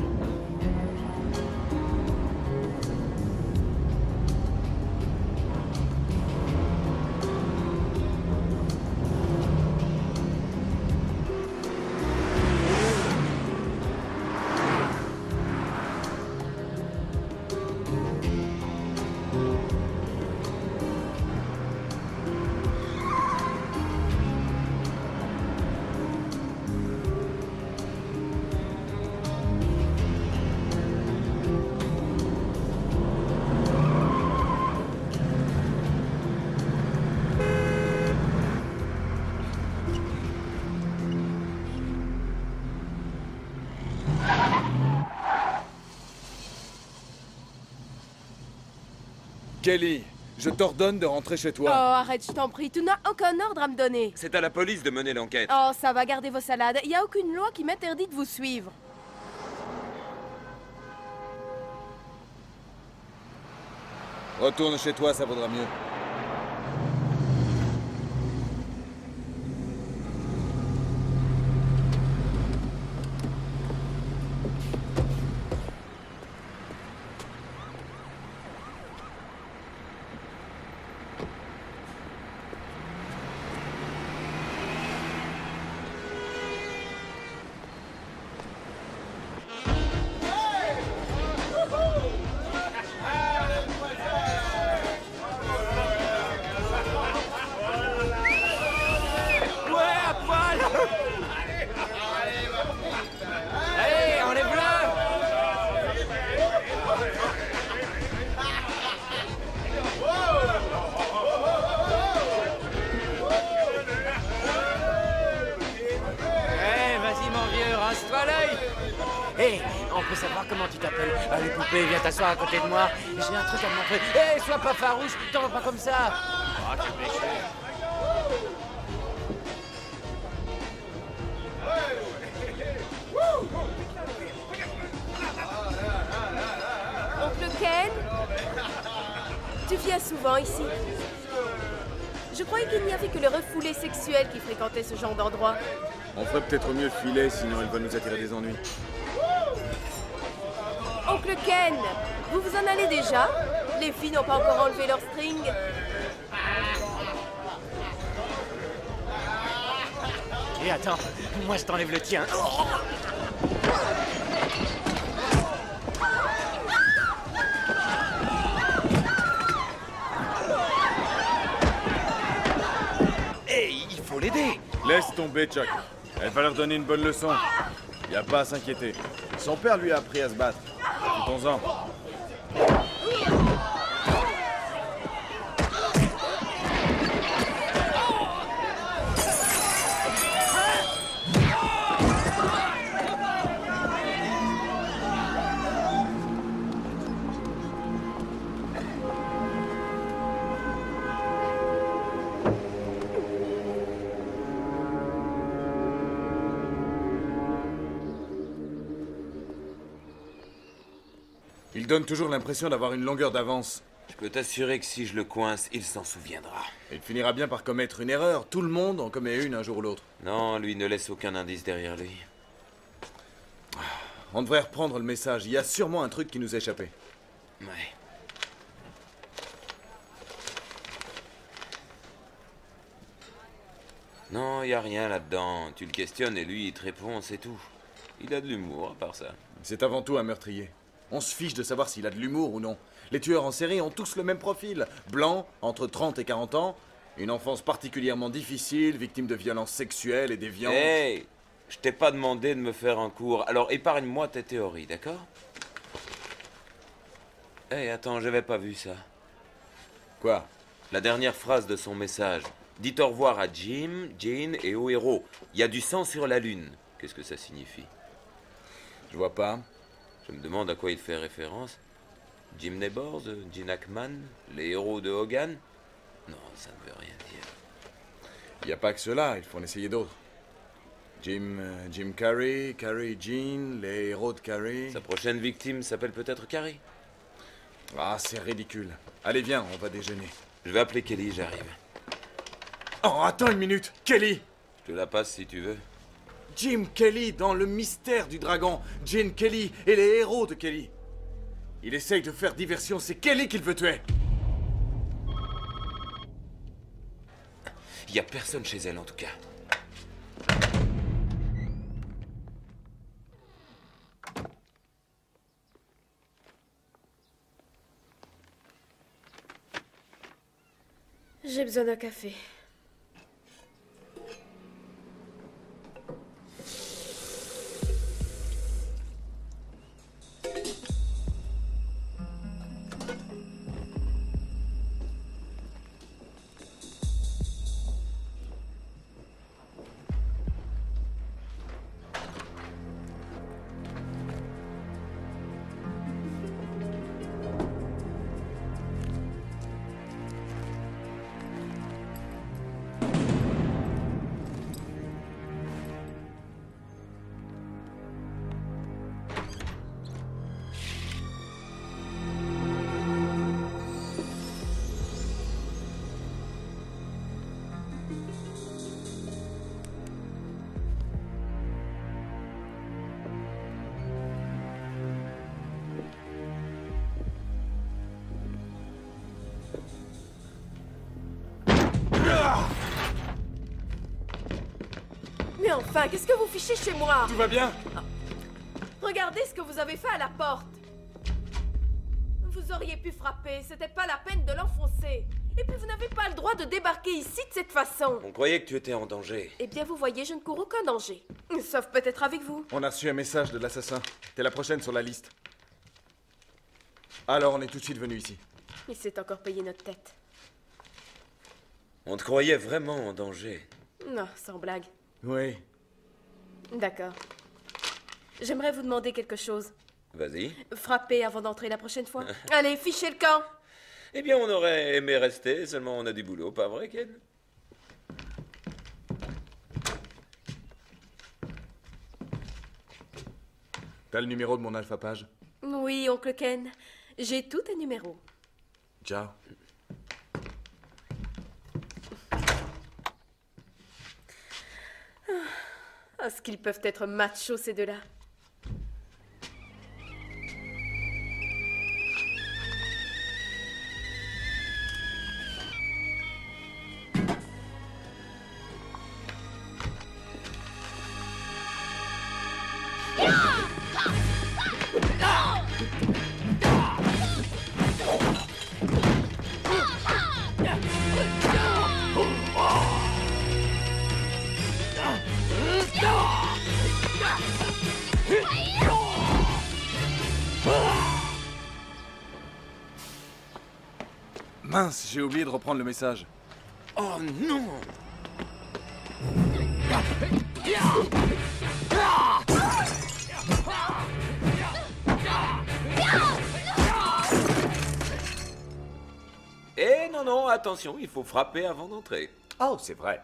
Kelly, je t'ordonne de rentrer chez Oh, toi. arrête, je t'en prie, tu n'as aucun ordre à me donner. C'est à la police de mener l'enquête. Oh, ça va, gardez vos salades. Il n'y a aucune loi qui m'interdit de vous suivre. Retourne chez toi, ça vaudra mieux. Hé, on peut savoir comment tu t'appelles? Allez, poupée, viens t'asseoir à côté de moi. J'ai un truc à te montrer. Hé, sois pas farouche, t'en vas pas comme ça. Oh, t'es péché. Oncle Ken? Tu viens souvent ici? Je croyais qu'il n'y avait que le refoulé sexuel qui fréquentait ce genre d'endroit. On ferait peut-être mieux de filer, sinon elle va nous attirer des ennuis. Oncle Ken, vous vous en allez déjà? Les filles n'ont pas encore enlevé leur string. Et attends, moi je t'enlève le tien. Hey, il faut l'aider. Laisse tomber, Chuck. Elle va leur donner une bonne leçon. Y a pas à s'inquiéter. Son père lui a appris à se battre. Profitons-en. Il donne toujours l'impression d'avoir une longueur d'avance. Je peux t'assurer que si je le coince, il s'en souviendra. Il finira bien par commettre une erreur. Tout le monde en commet une un jour ou l'autre. Non, lui ne laisse aucun indice derrière lui. On devrait reprendre le message. Il y a sûrement un truc qui nous a échappé. Ouais. Non, y a rien là-dedans. Tu le questionnes et lui, il te répond, c'est tout. Il a de l'humour, à part ça. C'est avant tout un meurtrier. On se fiche de savoir s'il a de l'humour ou non. Les tueurs en série ont tous le même profil. Blanc, entre 30 et 40 ans, une enfance particulièrement difficile, victime de violences sexuelles et déviantes. Hey, je t'ai pas demandé de me faire un cours, alors épargne-moi tes théories, d'accord? Hey, attends, j'avais pas vu ça. Quoi? La dernière phrase de son message. Dites au revoir à Jim, Jean et au héros. Il y a du sang sur la lune. Qu'est-ce que ça signifie? Je vois pas. Je me demande à quoi il fait référence. Jim Neighbors, Gene Hackman, les héros de Hogan? Non, ça ne veut rien dire. Il n'y a pas que cela, il faut en essayer d'autres. Jim Carrey, Carrey Jean, les héros de Carrey. Sa prochaine victime s'appelle peut-être Carrey? Ah, c'est ridicule. Allez, viens, on va déjeuner. Je vais appeler Kelly, j'arrive. Oh, attends une minute. Kelly! Je te la passe si tu veux. Jim Kelly dans Le Mystère du Dragon. Gene Kelly et les héros de Kelly. Il essaye de faire diversion, c'est Kelly qu'il veut tuer. Il y a personne chez elle en tout cas. J'ai besoin d'un café. Mais enfin, qu'est-ce que vous fichez chez moi? Tout va bien? Regardez ce que vous avez fait à la porte. Vous auriez pu frapper, c'était pas la peine de l'enfoncer. Et puis vous n'avez pas le droit de débarquer ici de cette façon. On croyait que tu étais en danger. Eh bien, vous voyez, je ne cours aucun danger. Sauf peut-être avec vous. On a reçu un message de l'assassin. T'es la prochaine sur la liste. Alors, on est tout de suite venu ici. Il s'est encore payé notre tête. On te croyait vraiment en danger. Non, sans blague. Oui. D'accord. J'aimerais vous demander quelque chose. Vas-y. Frappez avant d'entrer la prochaine fois. Allez, fichez le camp. Eh bien, on aurait aimé rester, seulement on a du boulot, pas vrai, Ken? T'as le numéro de mon alphapage? Oui, oncle Ken. J'ai tous tes numéros. Ciao. Est-ce qu'ils peuvent être machos, ces deux-là? Mince, j'ai oublié de reprendre le message. Oh non! Eh non, non, attention, il faut frapper avant d'entrer. Oh, c'est vrai.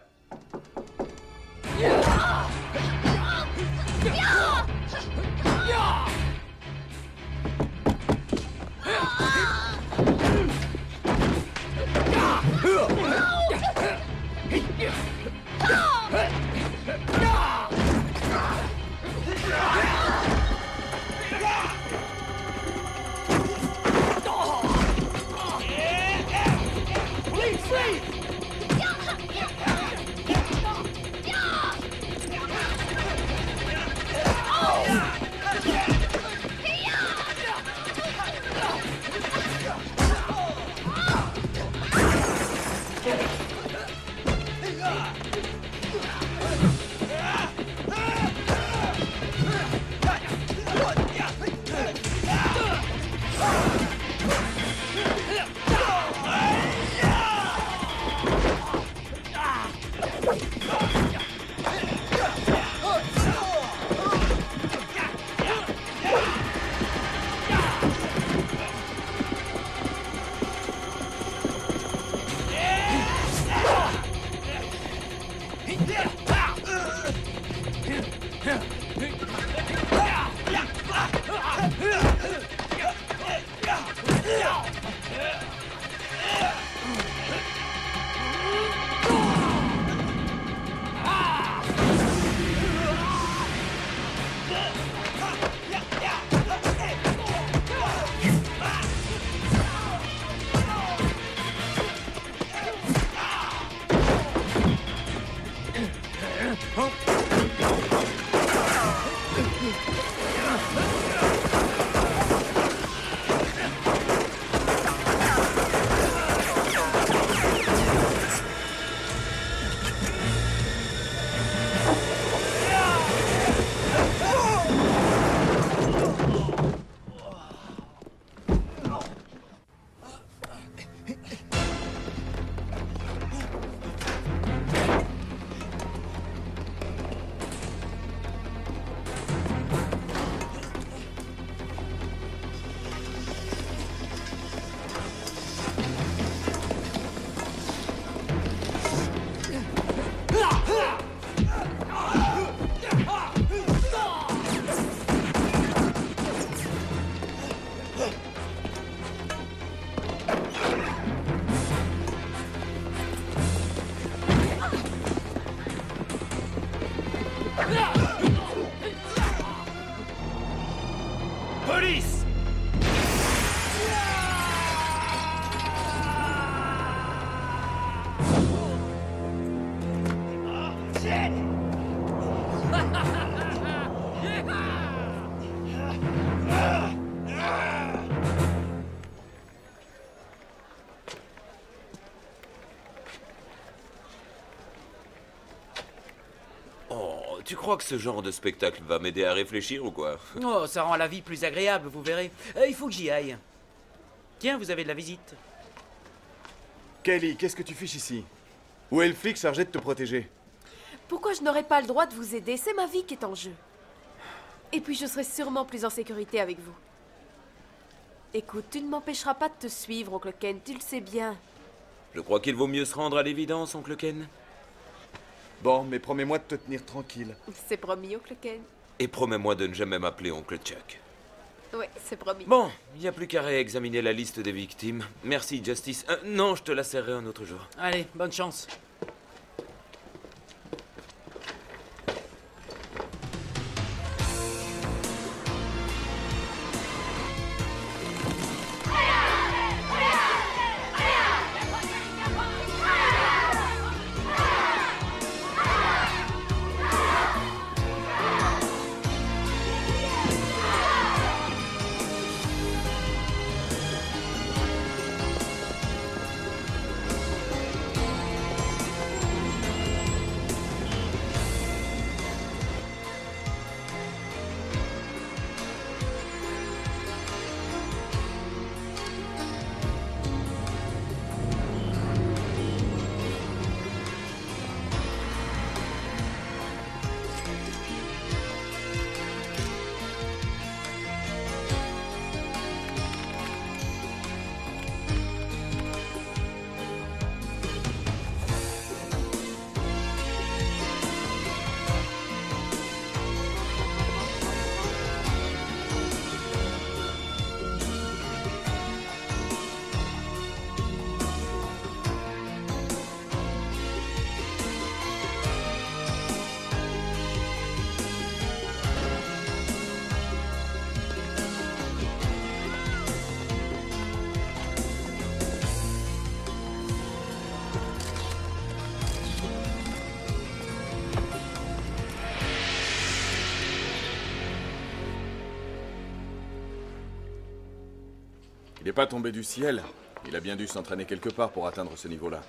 Police! Oh, tu crois que ce genre de spectacle va m'aider à réfléchir ou quoi? Oh, ça rend la vie plus agréable, vous verrez. Il faut que j'y aille. Tiens, vous avez de la visite. Kelly, qu'est-ce que tu fiches ici? Où est le flic chargé de te protéger? Pourquoi je n'aurais pas le droit de vous aider? C'est ma vie qui est en jeu. Et puis je serai sûrement plus en sécurité avec vous. Écoute, tu ne m'empêcheras pas de te suivre, oncle Ken, tu le sais bien. Je crois qu'il vaut mieux se rendre à l'évidence, oncle Ken. Bon, mais promets-moi de te tenir tranquille. C'est promis, oncle Ken. Et promets-moi de ne jamais m'appeler oncle Chuck. Oui, c'est promis. Bon, il n'y a plus qu'à réexaminer la liste des victimes. Merci, Justice. Non, je te la serrerai un autre jour. Allez, bonne chance. Il n'est pas tombé du ciel. Il a bien dû s'entraîner quelque part pour atteindre ce niveau-là.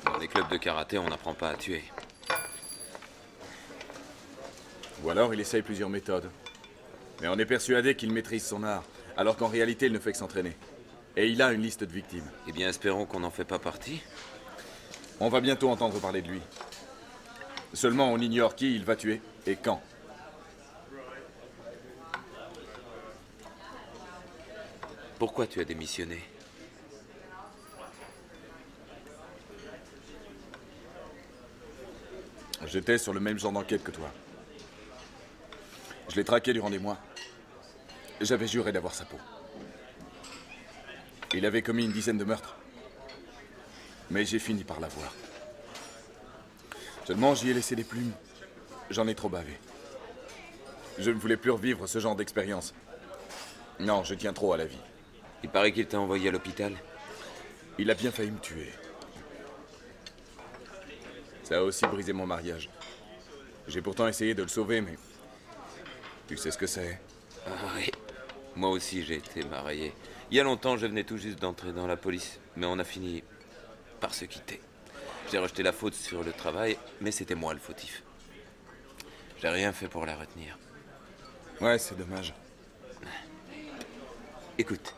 Dans les clubs de karaté, on n'apprend pas à tuer. Ou alors il essaye plusieurs méthodes. Mais on est persuadé qu'il maîtrise son art, alors qu'en réalité il ne fait que s'entraîner. Et il a une liste de victimes. Eh bien, espérons qu'on n'en fait pas partie. On va bientôt entendre parler de lui. Seulement, on ignore qui il va tuer et quand. Pourquoi tu as démissionné? J'étais sur le même genre d'enquête que toi. Je l'ai traqué durant des mois. J'avais juré d'avoir sa peau. Il avait commis une dizaine de meurtres. Mais j'ai fini par l'avoir. Seulement, j'y ai laissé des plumes. J'en ai trop bavé. Je ne voulais plus revivre ce genre d'expérience. Non, je tiens trop à la vie. Il paraît qu'il t'a envoyé à l'hôpital. Il a bien failli me tuer. Ça a aussi brisé mon mariage. J'ai pourtant essayé de le sauver, mais... Tu sais ce que c'est. Ah oui. Moi aussi, j'ai été marié. Il y a longtemps, je venais tout juste d'entrer dans la police. Mais on a fini par se quitter. J'ai rejeté la faute sur le travail, mais c'était moi le fautif. J'ai rien fait pour la retenir. Ouais, c'est dommage. Écoute,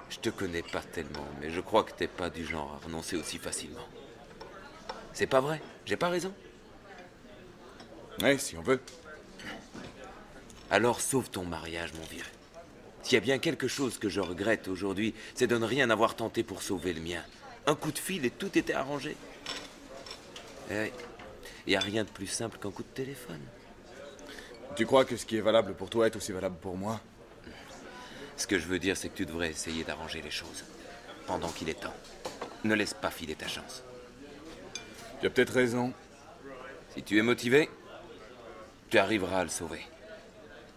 je te connais pas tellement, mais je crois que t'es pas du genre à renoncer aussi facilement. C'est pas vrai? J'ai pas raison? Ouais, si on veut. Alors sauve ton mariage, mon vieux. S'il y a bien quelque chose que je regrette aujourd'hui, c'est de ne rien avoir tenté pour sauver le mien. Un coup de fil et tout était arrangé. Il n'y a rien de plus simple qu'un coup de téléphone. Tu crois que ce qui est valable pour toi est aussi valable pour moi? Ce que je veux dire, c'est que tu devrais essayer d'arranger les choses. Pendant qu'il est temps. Ne laisse pas filer ta chance. Tu as peut-être raison. Si tu es motivé, tu arriveras à le sauver.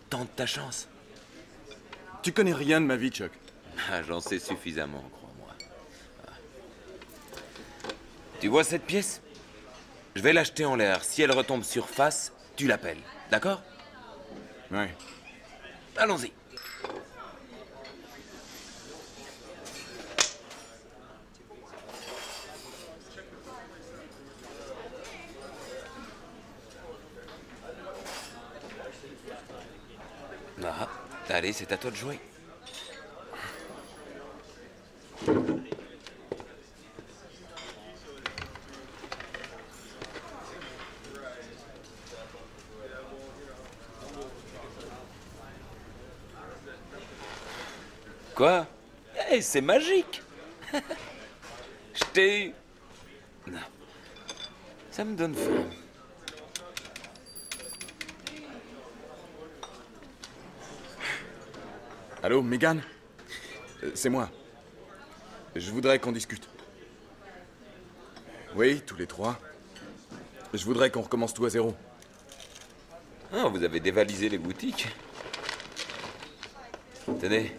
Tente ta chance. Tu connais rien de ma vie, Chuck. Ah, j'en sais suffisamment, crois-moi. Ah. Tu vois cette pièce? Je vais l'acheter en l'air. Si elle retombe sur face, tu l'appelles. D'accord? Ouais. Allons-y. Ah, allez, c'est à toi de jouer. Quoi? Hey, c'est magique. Je t'ai eu. Non. Ça me donne faim. Allô, Megan? C'est moi. Je voudrais qu'on discute. Oui, tous les trois. Je voudrais qu'on recommence tout à zéro. Ah, vous avez dévalisé les boutiques. Tenez,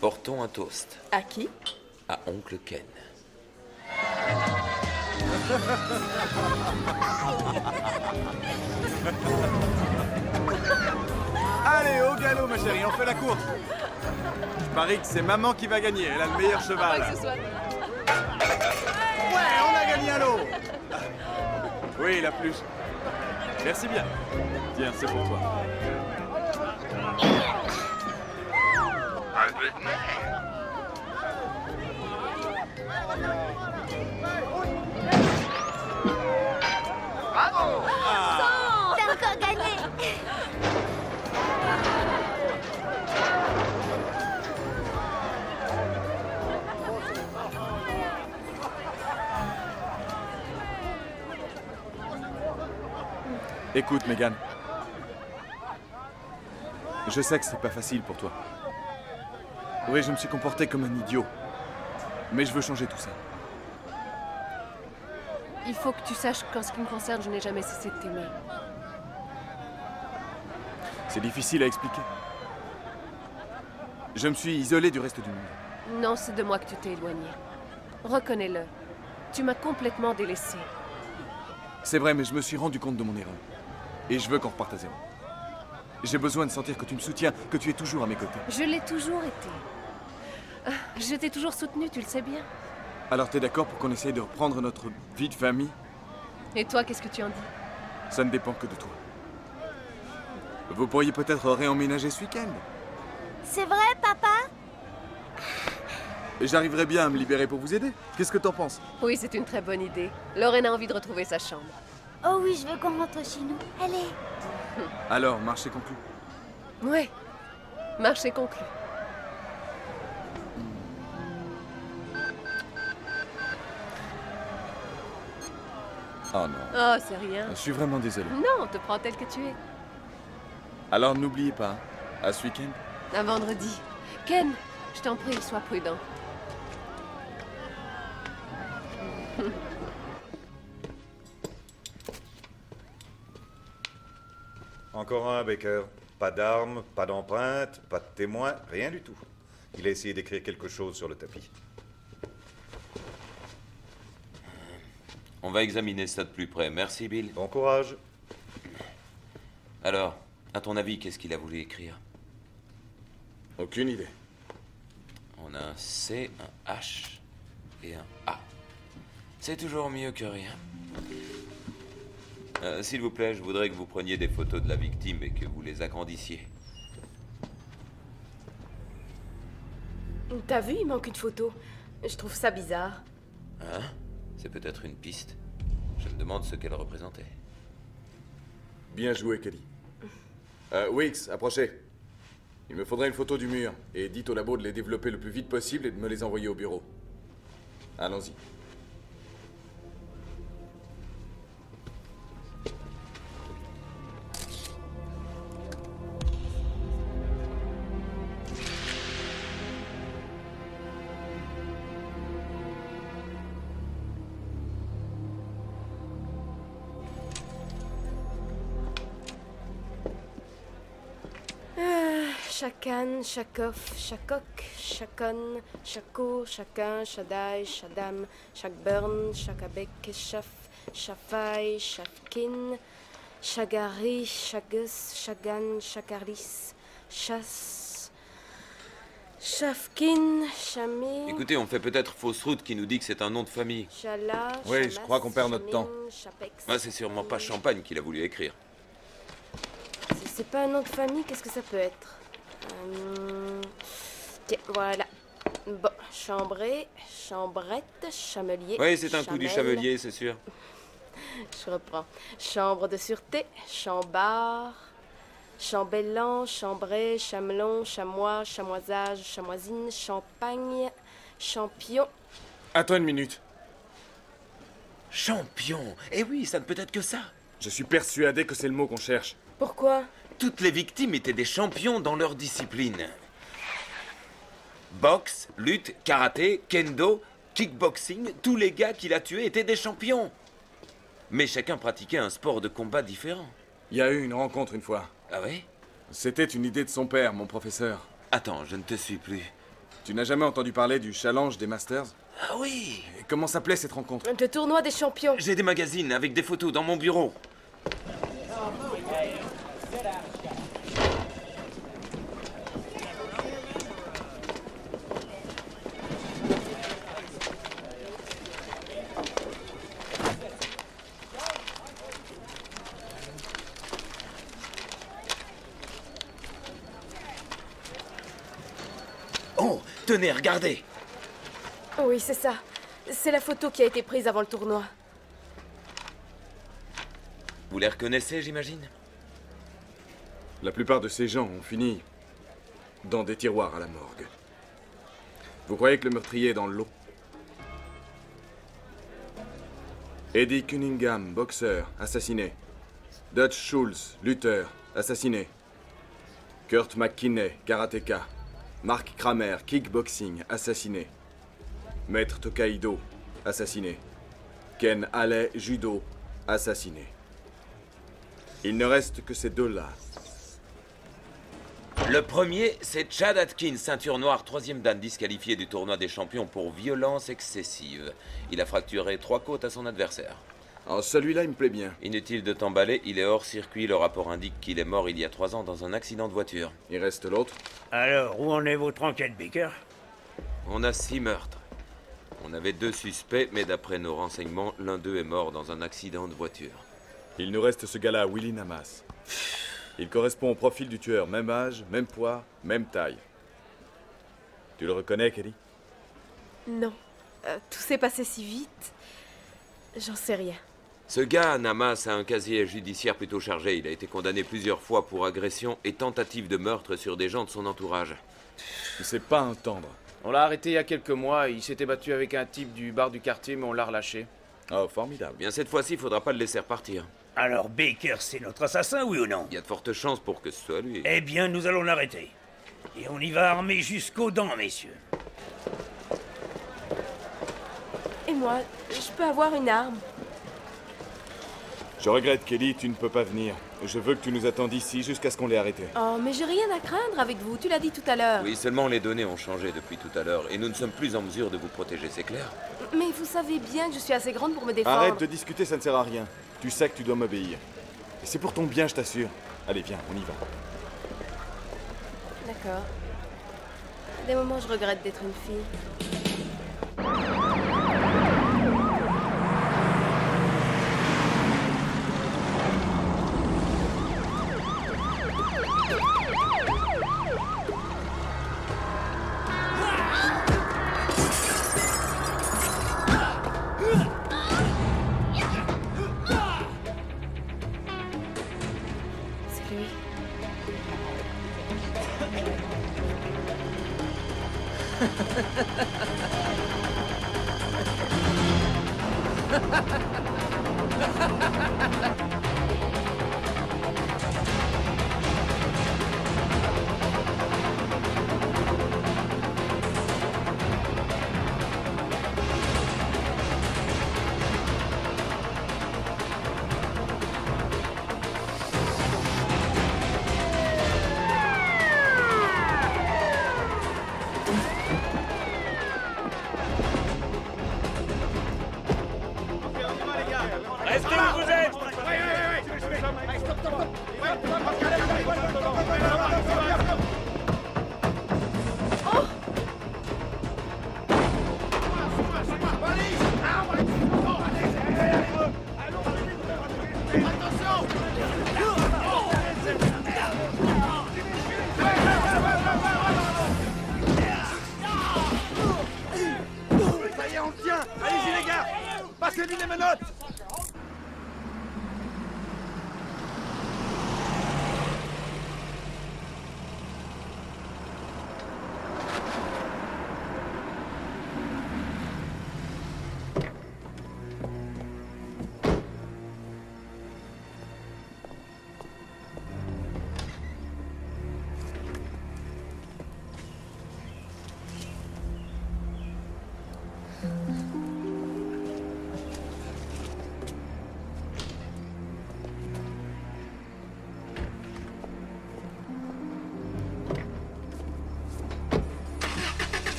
portons un toast. À qui? À Oncle Ken. Allez, au galop, ma chérie, on fait la course. Je parie que c'est maman qui va gagner, elle a le meilleur cheval. Que ce soit... Ouais, on a gagné à l'eau. Oui, la plus. Merci bien. Tiens, c'est pour toi. Un peu de mer. Bravo! T'as encore gagné. Écoute, Megan. Je sais que c'est pas facile pour toi. Oui, je me suis comporté comme un idiot. Mais je veux changer tout ça. Il faut que tu saches qu'en ce qui me concerne, je n'ai jamais cessé de t'aimer. C'est difficile à expliquer. Je me suis isolé du reste du monde. Non, c'est de moi que tu t'es éloigné. Reconnais-le. Tu m'as complètement délaissé. C'est vrai, mais je me suis rendu compte de mon erreur. Et je veux qu'on reparte à zéro. J'ai besoin de sentir que tu me soutiens, que tu es toujours à mes côtés. Je l'ai toujours été. Je t'ai toujours soutenu, tu le sais bien. Alors t'es d'accord pour qu'on essaye de reprendre notre vie de famille? Et toi, qu'est-ce que tu en dis? Ça ne dépend que de toi. Vous pourriez peut-être réemménager ce week-end. C'est vrai, papa? J'arriverai bien à me libérer pour vous aider. Qu'est-ce que t'en penses? Oui, c'est une très bonne idée. Lorraine a envie de retrouver sa chambre. Oh oui, je veux qu'on rentre chez nous. Allez. Alors, marché conclu. Ouais. Marché conclu. Oh non. Oh, c'est rien. Je suis vraiment désolé. Non, te prends tel que tu es. Alors n'oubliez pas, à ce week-end. À vendredi. Ken, je t'en prie, sois prudent. Encore un, Baker. Pas d'armes, pas d'empreinte, pas de témoins, rien du tout. Il a essayé d'écrire quelque chose sur le tapis. On va examiner ça de plus près. Merci, Bill. Bon courage. Alors, à ton avis, qu'est-ce qu'il a voulu écrire? Aucune idée. On a un C, un H et un A. C'est toujours mieux que rien. S'il vous plaît, je voudrais que vous preniez des photos de la victime et que vous les agrandissiez. T'as vu, il manque une photo. Je trouve ça bizarre. Hein? C'est peut-être une piste. Je me demande ce qu'elle représentait. Bien joué, Kelly. Wicks, approchez. Il me faudrait une photo du mur. Et dites au labo de les développer le plus vite possible et de me les envoyer au bureau. Allons-y. Chakan, Chakoff, Chakok, Chakon, Chakour, Chacun, Chadai, Chadam, Chakburn, Chakabek, Chaf, Chafai, Chafkin, Chagari, Chagus, Chagan, Chakarlis, Chasse, Chafkin, Chamé. Écoutez, on fait peut-être fausse route qui nous dit que c'est un nom de famille. Chala, Oui, je crois qu'on perd notre temps. Ah, c'est sûrement pas Champagne qu'il a voulu écrire. Si c'est pas un nom de famille, qu'est-ce que ça peut être? Tiens, voilà. Bon, Chambré, Chambrette, Chamelier. Oui, c'est un coup du Chamel. chamelier, c'est sûr. Je reprends. Chambre de sûreté, Chambard, Chambellan, Chambray, Chamelon, Chamois, Chamoisage, Chamoisine, Champagne, Champion. Attends une minute. Champion? Eh oui, ça ne peut être que ça. Je suis persuadé que c'est le mot qu'on cherche. Pourquoi? Toutes les victimes étaient des champions dans leur discipline. Boxe, lutte, karaté, kendo, kickboxing, tous les gars qu'il a tués étaient des champions. Mais chacun pratiquait un sport de combat différent. Il y a eu une rencontre une fois. Ah oui? C'était une idée de son père, mon professeur. Attends, je ne te suis plus. Tu n'as jamais entendu parler du challenge des Masters? Ah oui! Et comment s'appelait cette rencontre? Le tournoi des champions. J'ai des magazines avec des photos dans mon bureau. Oh, tenez, regardez. Oui, c'est ça. C'est la photo qui a été prise avant le tournoi. Vous les reconnaissez, j'imagine? La plupart de ces gens ont fini dans des tiroirs à la morgue. Vous croyez que le meurtrier est dans le lot? Eddie Cunningham, boxeur, assassiné. Dutch Schultz, lutteur, assassiné. Kurt McKinney, karatéka. Mark Kramer, kickboxing, assassiné. Maître Tokaido, assassiné. Ken Halley, judo, assassiné. Il ne reste que ces deux-là. Le premier, c'est Chad Atkins, ceinture noire, 3e dan, disqualifié du tournoi des champions pour violence excessive. Il a fracturé 3 côtes à son adversaire. Alors celui-là, il me plaît bien. Inutile de t'emballer, il est hors circuit. Le rapport indique qu'il est mort il y a 3 ans dans un accident de voiture. Il reste l'autre. Alors, où en est votre enquête, Baker? On a 6 meurtres. On avait 2 suspects, mais d'après nos renseignements, l'un d'eux est mort dans un accident de voiture. Il nous reste ce gars-là, Willie Namas. Il correspond au profil du tueur. Même âge, même poids, même taille. Tu le reconnais, Kelly? Non. Tout s'est passé si vite. J'en sais rien. Ce gars, Namas, a un casier judiciaire plutôt chargé. Il a été condamné plusieurs fois pour agression et tentative de meurtre sur des gens de son entourage. C'est pas un tendre. On l'a arrêté il y a quelques mois. Il s'était battu avec un type du bar du quartier, mais on l'a relâché. Oh, formidable. Bien, cette fois-ci, il faudra pas le laisser repartir. Alors Baker, c'est notre assassin, oui ou non? Il y a de fortes chances pour que ce soit lui. Eh bien, nous allons l'arrêter. Et on y va armé jusqu'aux dents, messieurs. Et moi, je peux avoir une arme? Je regrette, Kelly, tu ne peux pas venir. Je veux que tu nous attendes ici jusqu'à ce qu'on l'ait arrêté. Oh, mais j'ai rien à craindre avec vous, tu l'as dit tout à l'heure. Oui, seulement les données ont changé depuis tout à l'heure et nous ne sommes plus en mesure de vous protéger, c'est clair? Mais vous savez bien que je suis assez grande pour me défendre. Arrête de discuter, ça ne sert à rien. Tu sais que tu dois m'obéir. Et c'est pour ton bien, je t'assure. Allez, viens, on y va. D'accord. Des moments, je regrette d'être une fille. C'est lui. Restez où vous êtes! Ça y est, on le tient! Allez-y les gars! Passez-lui les menottes!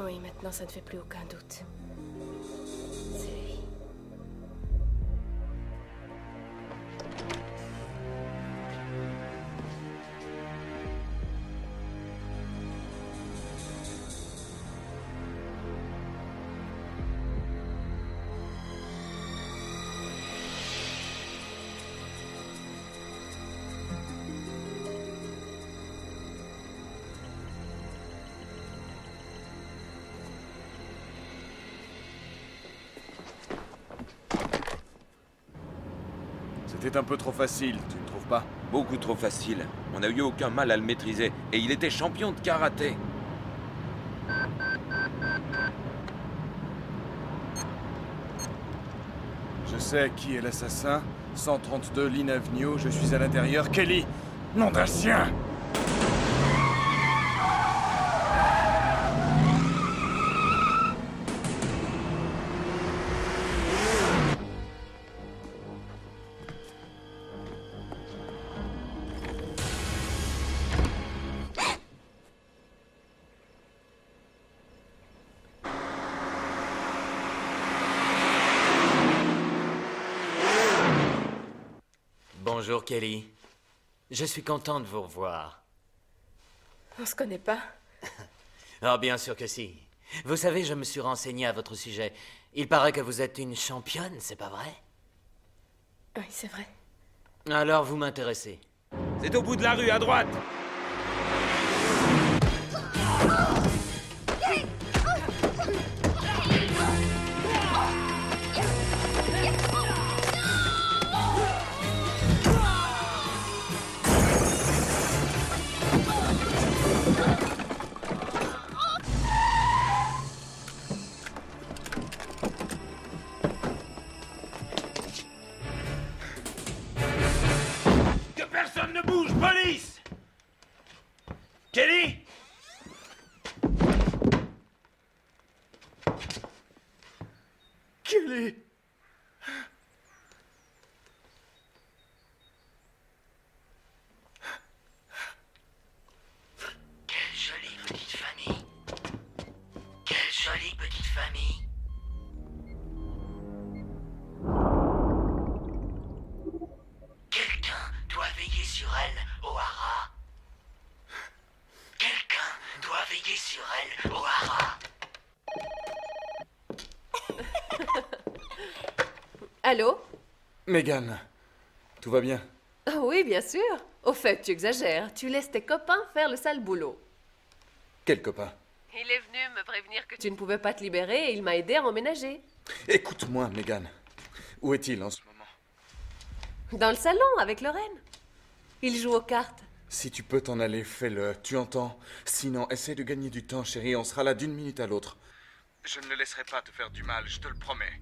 Oui, maintenant ça ne fait plus aucun doute. C'est lui. C'était un peu trop facile, tu ne trouves pas? Beaucoup trop facile. On n'a eu aucun mal à le maîtriser. Et il était champion de karaté. Je sais qui est l'assassin. 132 Lynn Avenue, je suis à l'intérieur. Kelly! Nom d'un chien! Bonjour Kelly. Je suis content de vous revoir. On se connaît pas? Oh, bien sûr que si. Vous savez, je me suis renseigné à votre sujet. Il paraît que vous êtes une championne, c'est pas vrai? Oui, c'est vrai. Alors vous m'intéressez. C'est au bout de la rue, à droite. Personne ne bouge, police! Kelly? Kelly! Quelle jolie petite famille. Quelle jolie petite famille. Quelqu'un doit veiller sur elle, O'Hara. Quelqu'un doit veiller sur elle, O'Hara. Allô? Megan, tout va bien? Ah oui, bien sûr. Au fait, tu exagères. Tu laisses tes copains faire le sale boulot. Quel copain? Il est venu me prévenir que tu ne pouvais pas te libérer et il m'a aidé à emménager. Écoute-moi, Megan. Où est-il en ce moment? Dans le salon, avec Lorraine. Il joue aux cartes. Si tu peux t'en aller, fais-le, tu entends? Sinon, essaie de gagner du temps, chérie, on sera là d'une minute à l'autre. Je ne le laisserai pas te faire du mal, je te le promets.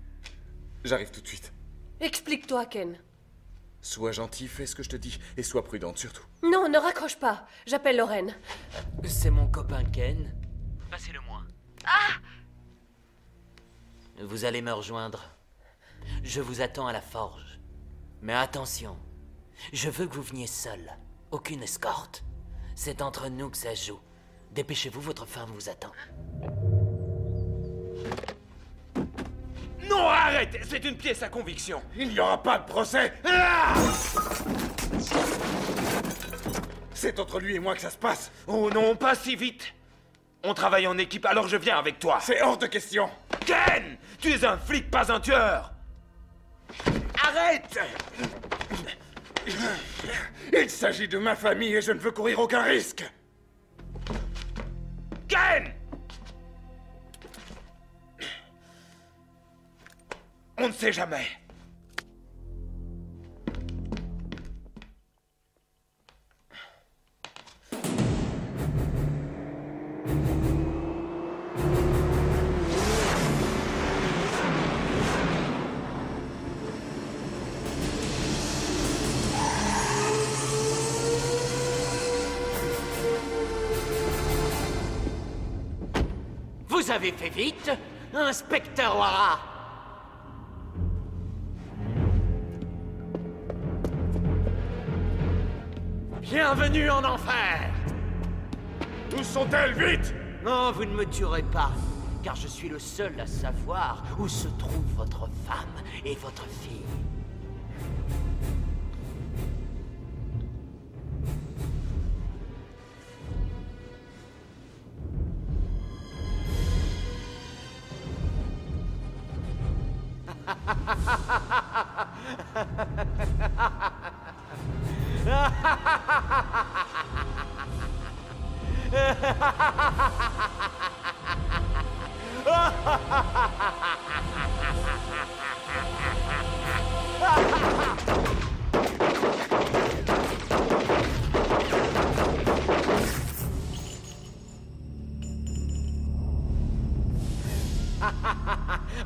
J'arrive tout de suite. Explique-toi, Ken. Sois gentil, fais ce que je te dis, et sois prudente surtout. Non, ne raccroche pas. J'appelle Lorraine. C'est mon copain Ken. Passez-le-moi. Ah! Vous allez me rejoindre. Je vous attends à la forge. Mais attention, je veux que vous veniez seul. Aucune escorte. C'est entre nous que ça se joue. Dépêchez-vous, votre femme vous attend. Non, arrête! C'est une pièce à conviction. Il n'y aura pas de procès. Ah! C'est entre lui et moi que ça se passe. Oh non, pas si vite. On travaille en équipe, alors je viens avec toi. C'est hors de question. Ken! Tu es un flic, pas un tueur. Arrête! Il s'agit de ma famille et je ne veux courir aucun risque. Ken! On ne sait jamais. Vous avez fait vite, inspecteur O'Hara. Bienvenue en enfer. Où sont-elles, vite? Non, vous ne me tuerez pas, car je suis le seul à savoir où se trouve votre femme et votre fille.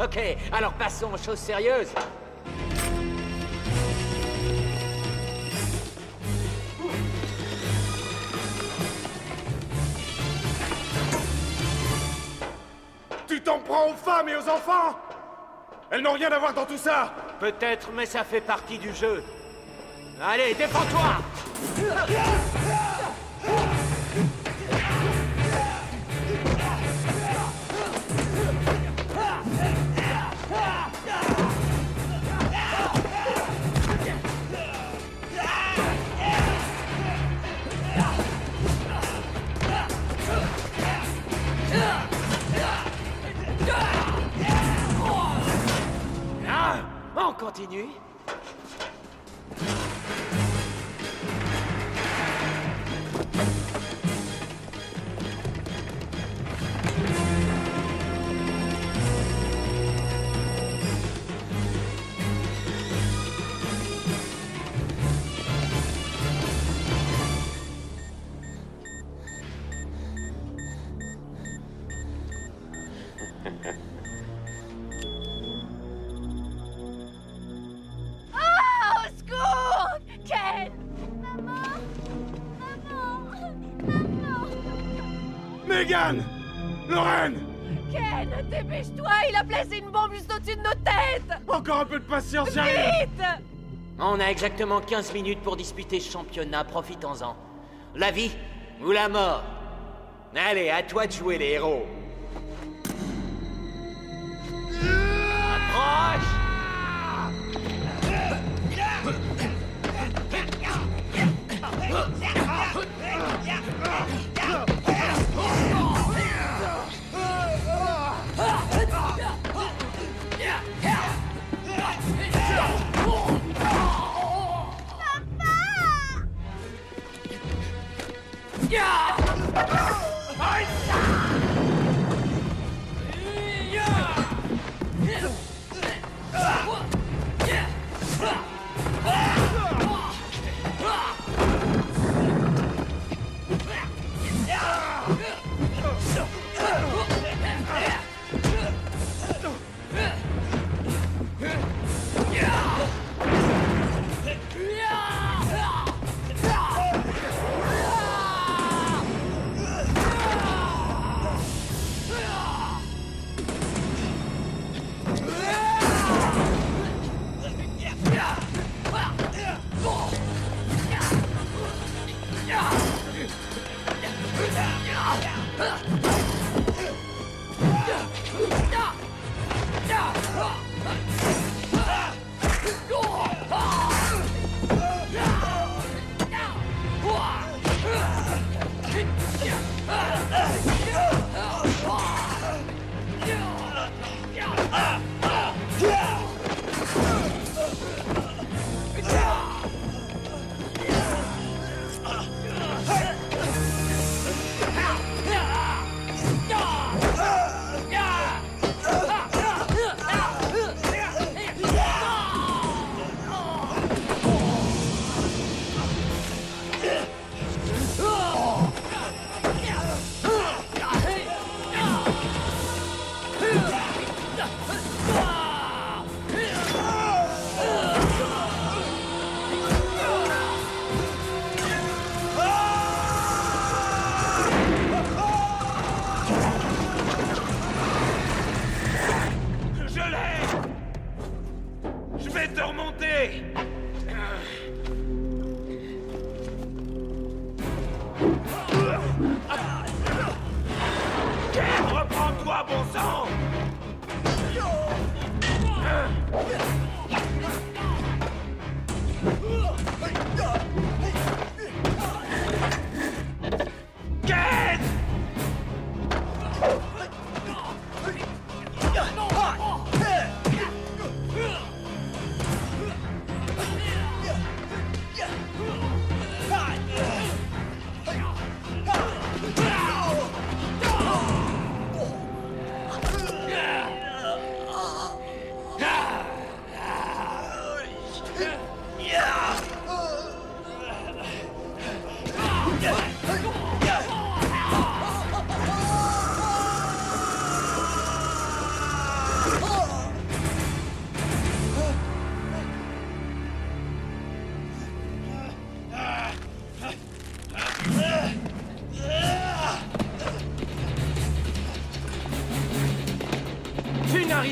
Ok, alors passons aux choses sérieuses. Tu t'en prends aux femmes et aux enfants? Elles n'ont rien à voir dans tout ça. Peut-être, mais ça fait partie du jeu. Allez, défends-toi! On continue. Megan! Lorraine! Ken, dépêche-toi, il a placé une bombe juste au-dessus de nos têtes! Encore un peu de patience, j'arrive! Vite! On a exactement 15 minutes pour disputer ce championnat, profitons-en. La vie ou la mort? Allez, à toi de jouer les héros. Approche! Reprends-toi, bon sang! Ken!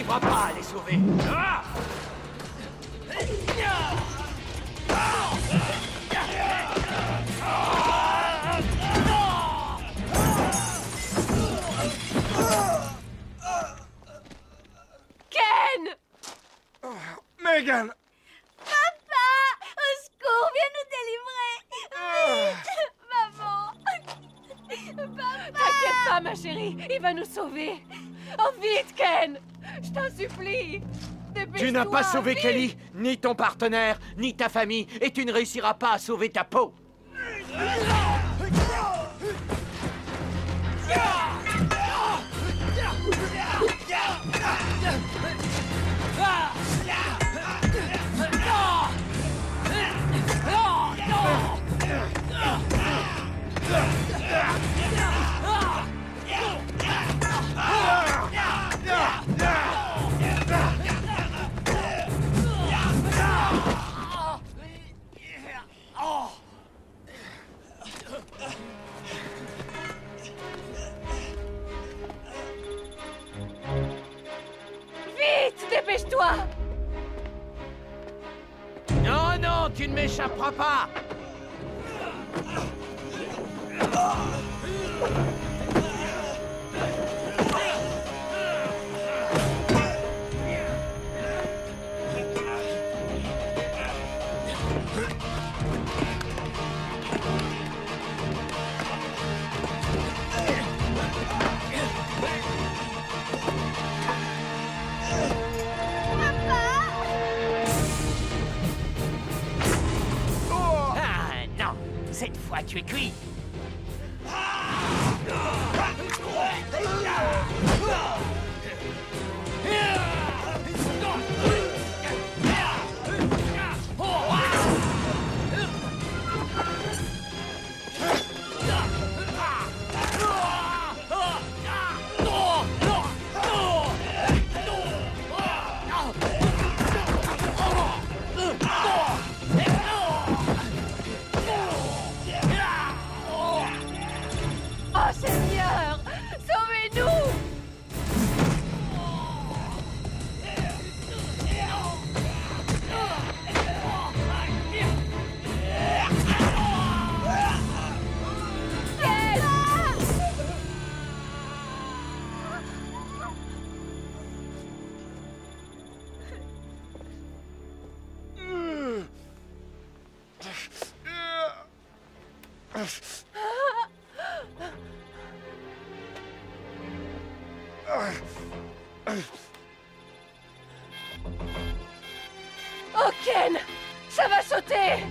n'arriveras pas à les sauver. Ah! Ken! Megan! Papa! Au secours, viens nous délivrer! Vite! Maman! Papa! T'inquiète pas, ma chérie, il va nous sauver. Oh, vite, Ken! Je t'en supplie! Dépêche-toi, Tu n'as pas sauvé vite! Kelly, ni ton partenaire, ni ta famille, et tu ne réussiras pas à sauver ta peau. Vite, dépêche-toi! Non, non, tu ne m'échapperas pas. Ah non, cette fois tu es cuit. Oh, Seigneur! Sauvez-nous! Oh, Ken! Ça va sauter!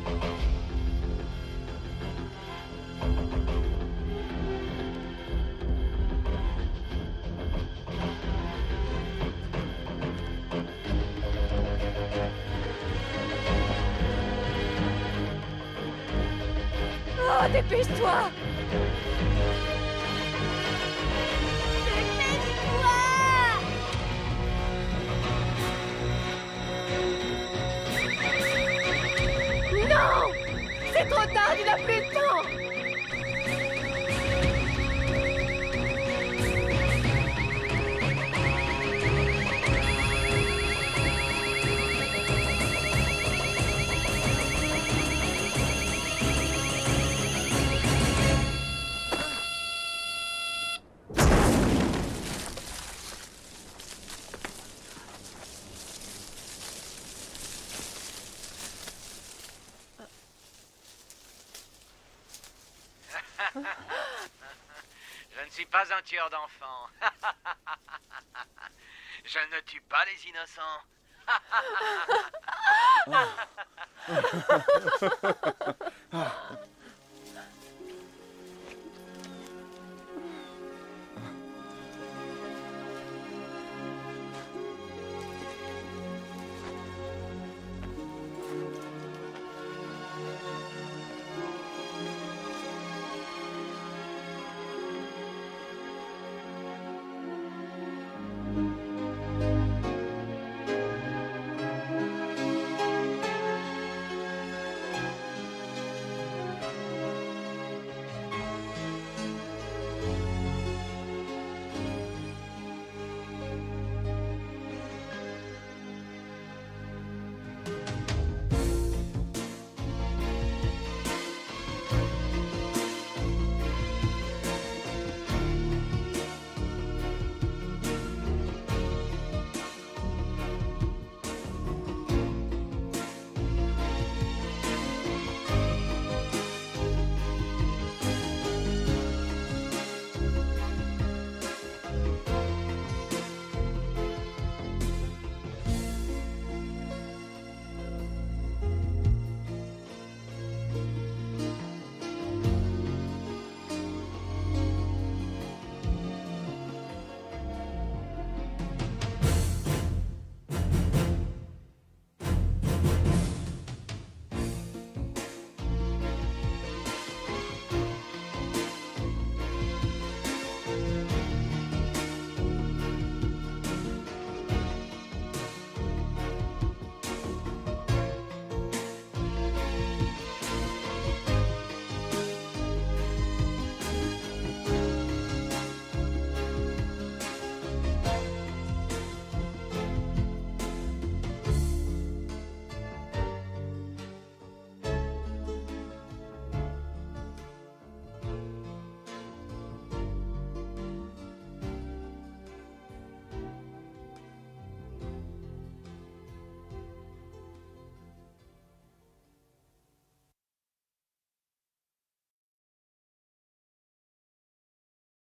Oh, dépêche-toi! Non! C'est trop tard, il n'a plus le temps! Je ne suis pas un tueur d'enfants. Je ne tue pas les innocents.